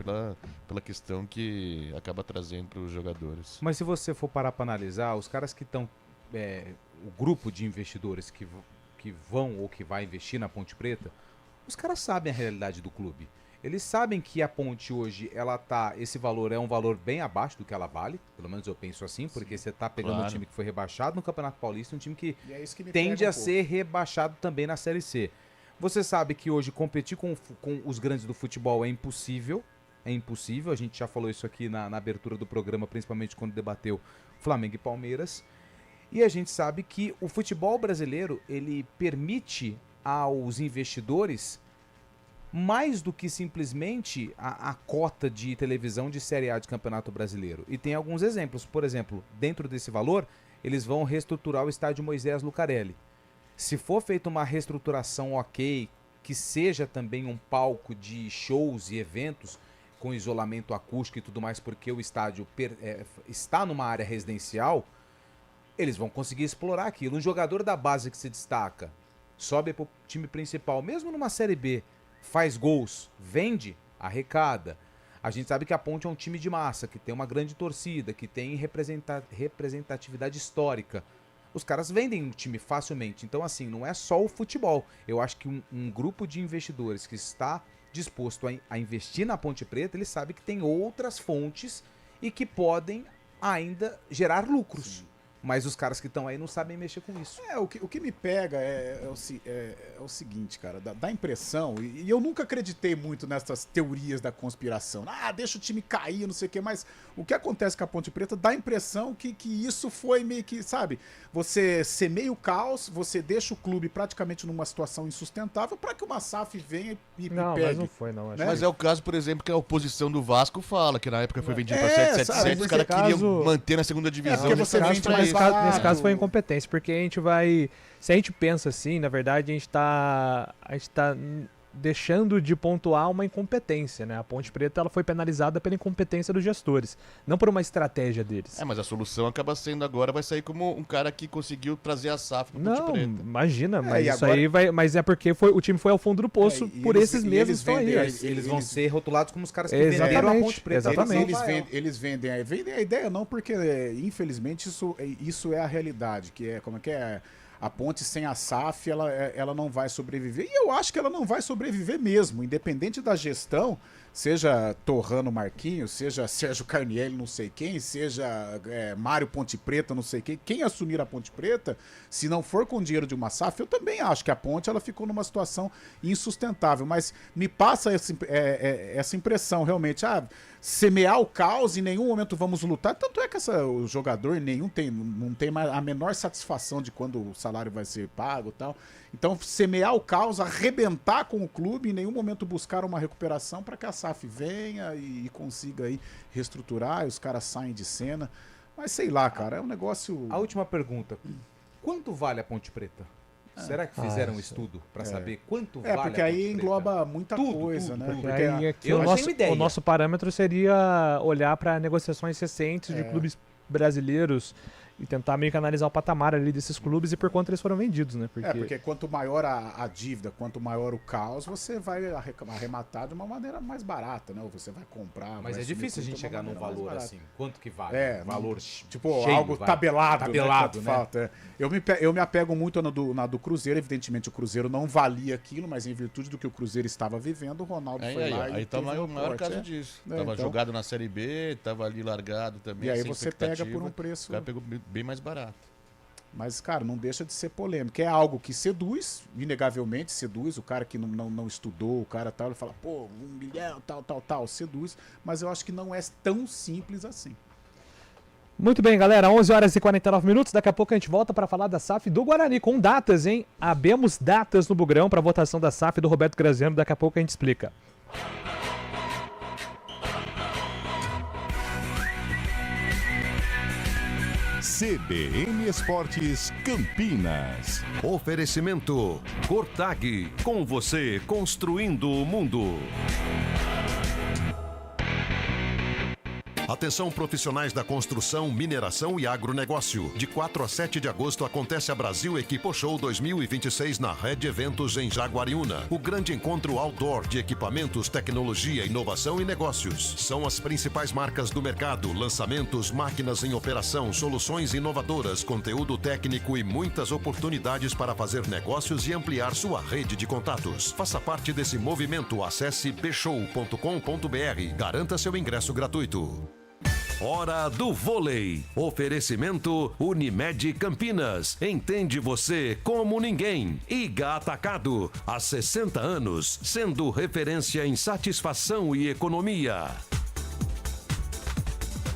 Pela questão que acaba trazendo para os jogadores. Mas se você for parar para analisar, os caras que estão... o grupo de investidores que vão ou que vai investir na Ponte Preta, os caras sabem a realidade do clube. Eles sabem que a Ponte hoje, esse valor é um valor bem abaixo do que ela vale, pelo menos eu penso assim, porque você está pegando um time que foi rebaixado no Campeonato Paulista, um time que tende a ser rebaixado também na Série C. Você sabe que hoje competir com os grandes do futebol é impossível. É impossível. A gente já falou isso aqui na abertura do programa, principalmente quando debateu Flamengo e Palmeiras. E a gente sabe que o futebol brasileiro, ele permite aos investidores mais do que simplesmente a cota de televisão de Série A de Campeonato Brasileiro. E tem alguns exemplos. Por exemplo, dentro desse valor, eles vão reestruturar o estádio Moisés Lucarelli. Se for feita uma reestruturação ok, que seja também um palco de shows e eventos com isolamento acústico e tudo mais, porque o estádio está numa área residencial, eles vão conseguir explorar aquilo. Um jogador da base que se destaca, sobe para o time principal, mesmo numa Série B, faz gols, vende, arrecada. A gente sabe que a Ponte é um time de massa, que tem uma grande torcida, que tem representatividade histórica. Os caras vendem o time facilmente. Então, assim, não é só o futebol. Eu acho que um grupo de investidores que está disposto a investir na Ponte Preta, ele sabe que tem outras fontes e que podem ainda gerar lucros. Sim. Mas os caras que estão aí não sabem mexer com isso. O que me pega é o seguinte, cara, dá impressão, e eu nunca acreditei muito nessas teorias da conspiração. Deixa o time cair, não sei o quê, mas o que acontece com a Ponte Preta dá a impressão que isso foi meio que, sabe, você semeia o caos, você deixa o clube praticamente numa situação insustentável para que uma SAF venha e pegue. Mas não foi, não. Mas é o caso, por exemplo, que a oposição do Vasco fala, que na época foi vendido para 777, os caras queriam manter na segunda divisão. Porque você vende mais nesse caso foi incompetência, porque a gente vai... Se a gente pensa assim, na verdade, a gente tá deixando de pontuar uma incompetência, né? A Ponte Preta ela foi penalizada pela incompetência dos gestores, não por uma estratégia deles. Mas a solução acaba sendo agora, vai sair como um cara que conseguiu trazer a SAF para Ponte Preta. Não, imagina, mas isso agora... aí vai... Mas é porque o time foi ao fundo do poço por esses mesmos que estão aí. Eles vão ser rotulados como os caras que venderam a Ponte Preta. Exatamente. Eles vendem a ideia não, porque infelizmente isso é a realidade, que é como é que é... A Ponte sem a SAF, ela não vai sobreviver. E eu acho que ela não vai sobreviver mesmo, independente da gestão, seja Torrano Marquinhos, seja Sérgio Carnielli, não sei quem, seja Mário Ponte Preta, não sei quem assumir a Ponte Preta, se não for com dinheiro de uma SAF, eu também acho que a Ponte ela ficou numa situação insustentável. Mas me passa essa impressão, realmente, semear o caos, em nenhum momento vamos lutar. Tanto é que o jogador não tem a menor satisfação de quando o salário vai ser pago e tal. Então, semear o caos, arrebentar com o clube, em nenhum momento buscar uma recuperação para que a SAF venha e consiga aí reestruturar, e os caras saem de cena. Mas sei lá, cara, é um negócio... A última pergunta. Quanto vale a Ponte Preta? Será que fizeram um estudo para saber quanto vale a Ponte Preta? Porque aí engloba muita coisa, né? Porque aí aqui o nosso parâmetro seria olhar para negociações recentes de clubes brasileiros e tentar meio que analisar o patamar ali desses clubes e por quanto eles foram vendidos, né? Porque quanto maior a dívida, quanto maior o caos, você vai arrematar de uma maneira mais barata, né? Ou você vai comprar... Mas é difícil a gente chegar num valor assim. Quanto que vale? Valor tipo cheio, algo tabelado, né? Falta. Eu me apego muito na do Cruzeiro. Evidentemente o Cruzeiro não valia aquilo, mas em virtude do que o Cruzeiro estava vivendo, o Ronaldo foi lá aí tá o maior caso disso. Tava jogado na Série B, tava ali largado também. E aí você pega por um preço... O cara pegou bem mais barato. Mas, cara, não deixa de ser polêmico. É algo que seduz, inegavelmente seduz. O cara que não estudou, o cara tal, ele fala, pô, 1 milhão, tal, seduz. Mas eu acho que não é tão simples assim. Muito bem, galera, 11 horas e 49 minutos. Daqui a pouco a gente volta para falar da SAF do Guarani, com datas, hein? Abemos datas no Bugrão para votação da SAF do Roberto Graziano. Daqui a pouco a gente explica. CBN Esportes Campinas. Oferecimento Cortag, com você construindo o mundo. Atenção profissionais da construção, mineração e agronegócio. De 4 a 7 de agosto acontece a Brasil Equipo Show 2026 na Rede Eventos em Jaguariúna. O grande encontro outdoor de equipamentos, tecnologia, inovação e negócios. São as principais marcas do mercado, lançamentos, máquinas em operação, soluções inovadoras, conteúdo técnico e muitas oportunidades para fazer negócios e ampliar sua rede de contatos. Faça parte desse movimento. Acesse bshow.com.br. Garanta seu ingresso gratuito. Hora do vôlei. Oferecimento Unimed Campinas. Entende você como ninguém. Iga Atacado. Há 60 anos, sendo referência em satisfação e economia.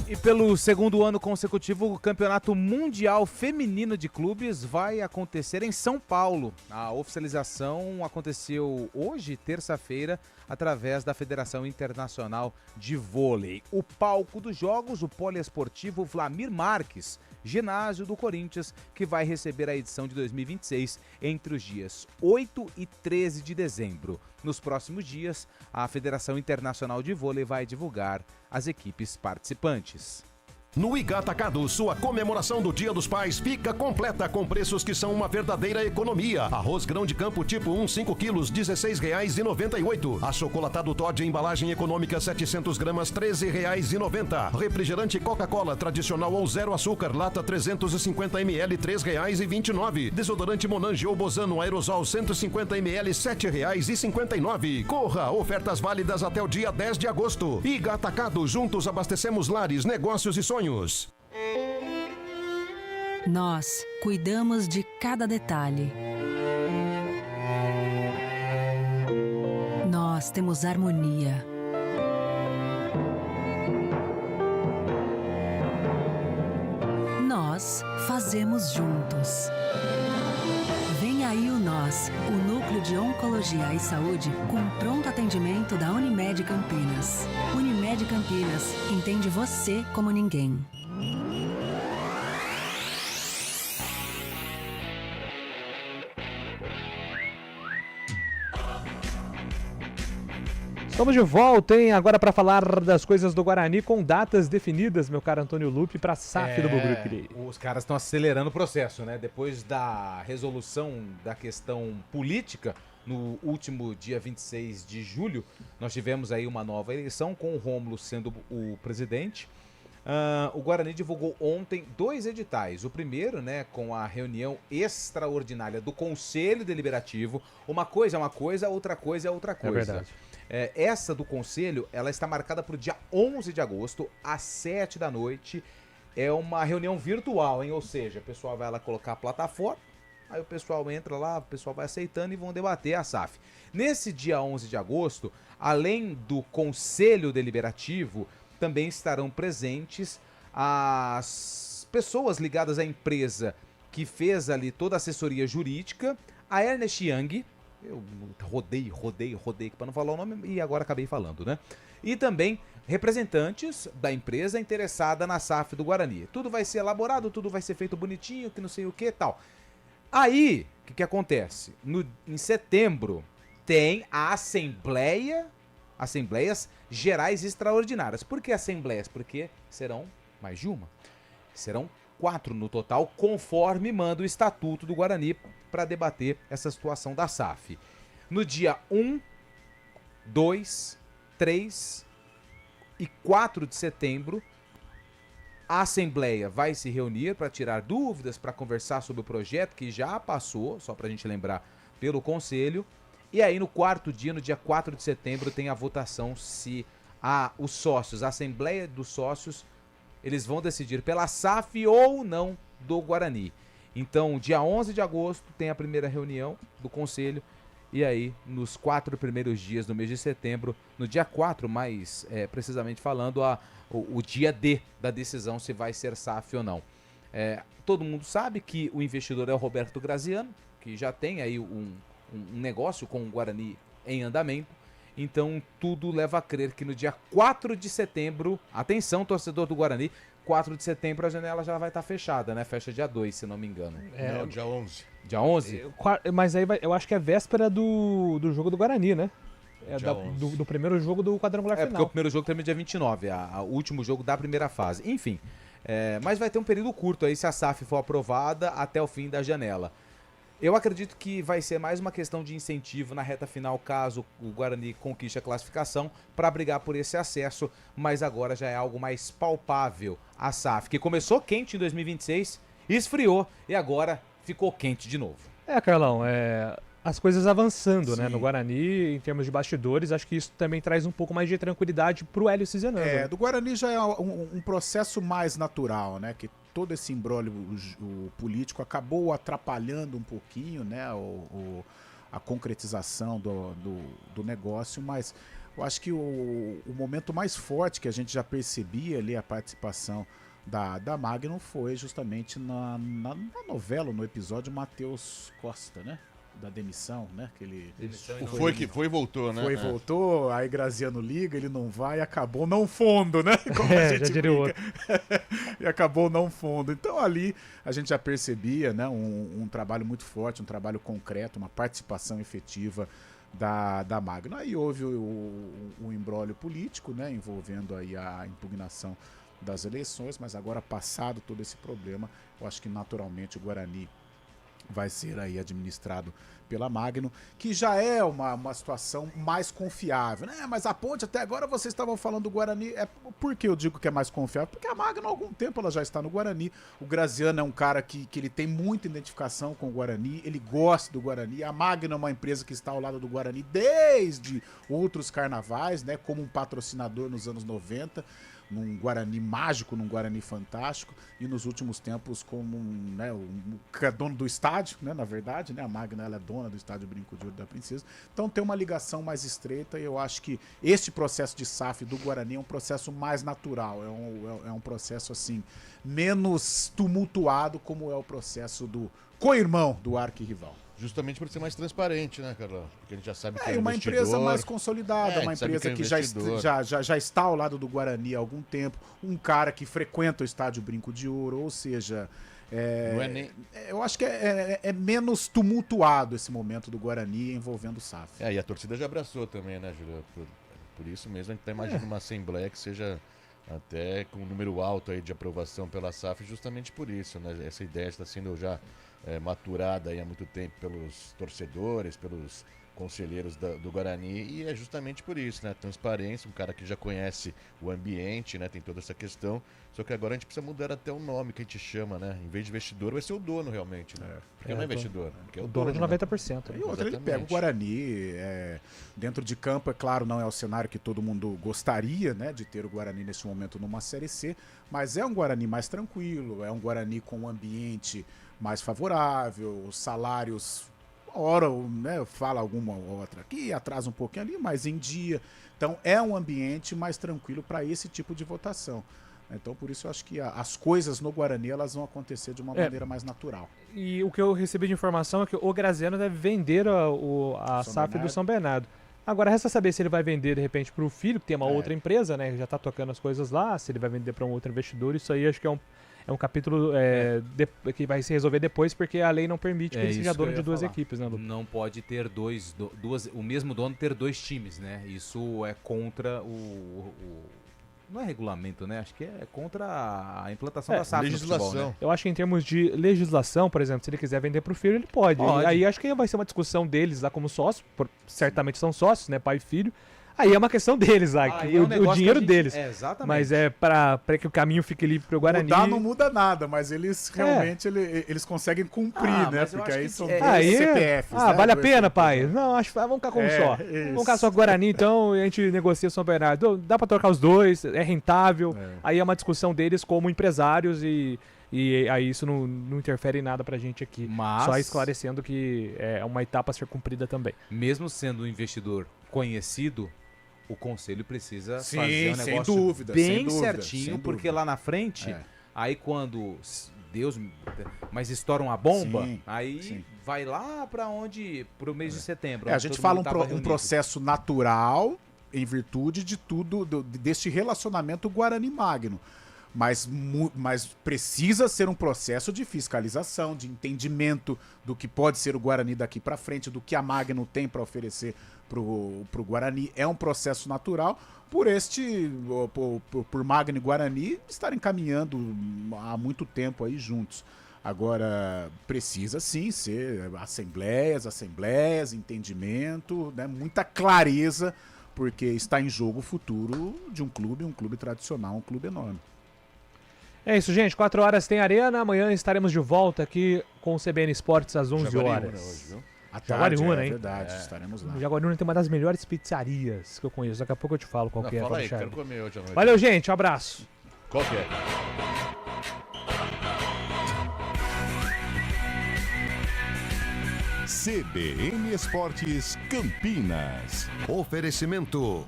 E pelo segundo ano consecutivo, o Campeonato Mundial Feminino de Clubes vai acontecer em São Paulo. A oficialização aconteceu hoje, terça-feira, através da Federação Internacional de Vôlei. O palco dos jogos, o poliesportivo Vlamir Marques, ginásio do Corinthians, que vai receber a edição de 2026 entre os dias 8 e 13 de dezembro. Nos próximos dias, a Federação Internacional de Vôlei vai divulgar as equipes participantes. No Iga Atacado, sua comemoração do Dia dos Pais fica completa com preços que são uma verdadeira economia. Arroz grão de campo tipo 1, 5 quilos, R$ 16,98. Achocolatado Toddy, embalagem econômica 700 gramas, R$ 13,90. Refrigerante Coca-Cola tradicional ou zero açúcar, lata 350 ml, R$ 3,29. Desodorante Monange ou Bozano aerosol 150 ml, R$ 7,59. Corra, ofertas válidas até o dia 10 de agosto. Iga Atacado, juntos abastecemos lares, negócios e sonhos. Nós cuidamos de cada detalhe. Nós temos harmonia. Nós fazemos juntos. Vem aí o Nós, o Núcleo de Oncologia e Saúde com pronto atendimento da Unimed Campinas. Unimed Campinas, entende você como ninguém. Estamos de volta, hein? Agora para falar das coisas do Guarani com datas definidas, meu caro Antônio Lupe, para a SAF do Bugrucri. Os caras estão acelerando o processo, né? Depois da resolução da questão política, no último dia 26 de julho, nós tivemos aí uma nova eleição com o Rômulo sendo o presidente. O Guarani divulgou ontem 2 editais. O primeiro, né, com a reunião extraordinária do Conselho Deliberativo. Uma coisa é uma coisa, outra coisa é outra coisa. É verdade. Essa do Conselho, ela está marcada para o dia 11 de agosto, às 7 da noite. É uma reunião virtual, hein? Ou seja, o pessoal vai lá colocar a plataforma, aí o pessoal entra lá, o pessoal vai aceitando e vão debater a SAF. Nesse dia 11 de agosto, além do Conselho Deliberativo, também estarão presentes as pessoas ligadas à empresa que fez ali toda a assessoria jurídica, a Ernest Young. Eu rodei para não falar o nome e agora acabei falando, né? E também representantes da empresa interessada na SAF do Guarani. Tudo vai ser elaborado, tudo vai ser feito bonitinho, que não sei o que e tal. Aí, o que acontece? Em setembro tem a Assembleias Gerais Extraordinárias. Por que assembleias? Porque serão mais de uma. Serão 4 no total, conforme manda o Estatuto do Guarani, para debater essa situação da SAF. No dia 1, 2, 3 e 4 de setembro, a Assembleia vai se reunir para tirar dúvidas, para conversar sobre o projeto que já passou, só para a gente lembrar, pelo Conselho. E aí no quarto dia, no dia 4 de setembro, tem a votação se os sócios, a Assembleia dos Sócios, eles vão decidir pela SAF ou não do Guarani. Então, dia 11 de agosto tem a primeira reunião do Conselho. E aí, nos 4 primeiros dias do mês de setembro, no dia 4, mais precisamente falando, o dia D da decisão se vai ser SAF ou não. Todo mundo sabe que o investidor é o Roberto Graziano, que já tem aí um negócio com o Guarani em andamento. Então, tudo leva a crer que no dia 4 de setembro, atenção, torcedor do Guarani, 4 de setembro a janela já vai estar fechada, né? Fecha dia 2, se não me engano. Não, dia 11. Dia 11? Mas aí eu acho que é véspera do jogo do Guarani, né? Do primeiro jogo do quadrangular final. Porque o primeiro jogo termina dia 29, o último jogo da primeira fase. Enfim, mas vai ter um período curto aí se a SAF for aprovada até o fim da janela. Eu acredito que vai ser mais uma questão de incentivo na reta final, caso o Guarani conquiste a classificação, para brigar por esse acesso, mas agora já é algo mais palpável. A SAF, que começou quente em 2026, esfriou e agora ficou quente de novo. Carlão, as coisas avançando, Sim. né, no Guarani, em termos de bastidores, acho que isso também traz um pouco mais de tranquilidade pro Hélio Cizenando. Do Guarani já é um processo mais natural, né, que todo esse imbróglio o político acabou atrapalhando um pouquinho, né, a concretização do negócio, mas eu acho que o momento mais forte que a gente já percebia ali, a participação da Magnum, foi justamente na novela, no episódio Matheus Costa, né? Da demissão, né? Que ele Foi e voltou, né? Foi e voltou, aí Graziano liga, ele não vai, acabou não fundo, né? Como a gente já diria outro. E acabou não fundo. Então ali a gente já percebia, né? Um trabalho muito forte, um trabalho concreto, uma participação efetiva da Magno. Aí houve o imbróglio político, né? Envolvendo aí a impugnação das eleições, mas agora passado todo esse problema, eu acho que naturalmente o Guarani vai ser aí administrado pela Magno, que já é uma situação mais confiável, né? Mas a Ponte, até agora vocês estavam falando do Guarani, por que eu digo que é mais confiável? Porque a Magno há algum tempo ela já está no Guarani, o Graziano é um cara que ele tem muita identificação com o Guarani, ele gosta do Guarani, a Magno é uma empresa que está ao lado do Guarani desde outros carnavais, né? Como um patrocinador nos anos 90, num Guarani mágico, num Guarani fantástico, e nos últimos tempos como dono do estádio, né, na verdade, né, a Magna ela é dona do estádio Brinco de Ouro da Princesa, então tem uma ligação mais estreita, e eu acho que este processo de SAF do Guarani é um processo mais natural, é um processo assim, menos tumultuado como é o processo do co-irmão do arquirrival. Justamente por ser mais transparente, né, Carlão? Porque a gente já sabe que é uma empresa mais consolidada, uma empresa que já está ao lado do Guarani há algum tempo, um cara que frequenta o estádio Brinco de Ouro, ou seja, eu acho que é menos tumultuado esse momento do Guarani envolvendo o SAF. E a torcida já abraçou também, né, Júlio? Por isso mesmo, a gente tá imaginando uma assembleia que seja até com um número alto aí de aprovação pela SAF, justamente por isso, né? Essa ideia está sendo já maturada aí há muito tempo pelos torcedores, pelos conselheiros do Guarani, e é justamente por isso, né? Transparência, um cara que já conhece o ambiente, né? Tem toda essa questão, só que agora a gente precisa mudar até o nome que a gente chama, né? Em vez de investidor, vai ser o dono realmente, né? Porque não é investidor, porque é o dono de 90%. E outra, ele pega o Guarani, dentro de campo, é claro, não é o cenário que todo mundo gostaria, né? De ter o Guarani nesse momento numa Série C, mas é um Guarani mais tranquilo, é um Guarani com um ambiente mais favorável, os salários, hora, né, fala alguma outra aqui, atrasa um pouquinho ali, mas em dia. Então é um ambiente mais tranquilo para esse tipo de votação. Então por isso eu acho que as coisas no Guarani elas vão acontecer de uma maneira mais natural. E o que eu recebi de informação é que o Graziano deve vender a SAF do São Bernardo. Agora resta saber se ele vai vender de repente para o filho, que tem uma outra empresa, né, que já está tocando as coisas lá, se ele vai vender para um outro investidor. Isso aí acho que é um capítulo que vai se resolver depois, porque a lei não permite que ele seja dono de duas equipes, né, Lu? Não pode ter o mesmo dono ter dois times, né? Isso é contra Não é regulamento, né? Acho que é contra a implantação da SAF legislação. no futebol, né? Eu acho que em termos de legislação, por exemplo, se ele quiser vender pro filho, ele pode. Pode. E aí acho que vai ser uma discussão deles lá como sócios, certamente são sócios, né, pai e filho. Aí é uma questão deles lá, Aí é um o negócio dinheiro que a gente- deles. é, exatamente. Mas é pra que o caminho fique livre pro Guarani. Mudar não muda nada, mas eles realmente eles conseguem cumprir, né? mas eu Porque acho aí que são é- dois Aí, CPFs. né? vale a Dois pena, CPFs. pai? Não, acho que vamos ficar com um só. isso. Vamos ficar só com o Guarani, então, e a gente negocia o São Bernardo. Dá pra trocar os dois, é rentável. Aí é uma discussão deles como empresários e aí isso não interfere em nada pra gente aqui. Mas- Só esclarecendo que é uma etapa a ser cumprida também. Mesmo sendo um investidor conhecido, o conselho precisa Sim, fazer um sem negócio dúvida, bem sem dúvida, certinho, sem porque dúvida. lá na frente, É. aí quando Deus, mas estoura uma bomba, Sim, aí sim. vai lá pra onde? Pro mês de setembro. A onde gente todo fala mundo tava um reunido. processo natural em virtude de tudo, deste relacionamento Guarani Magno. Mas precisa ser um processo de fiscalização, de entendimento do que pode ser o Guarani daqui para frente, do que a Magno tem para oferecer pro Guarani. É um processo natural por Magno e Guarani estarem caminhando há muito tempo aí juntos. Agora, precisa sim ser assembleias, entendimento, né, muita clareza, porque está em jogo o futuro de um clube tradicional, um clube enorme. É isso, gente. 4 horas tem Arena. Amanhã estaremos de volta aqui com o CBN Esportes às 11 horas. Hoje, viu? À tarde, Jaguariúna, é hein? verdade, estaremos lá. O Jaguariúna tem uma das melhores pizzarias que eu conheço. Daqui a pouco eu te falo qual que é. Fala Fábio aí, Charles. quero comer hoje à noite. Valeu, gente. Um abraço. Qual que é? CBN Esportes Campinas. Oferecimento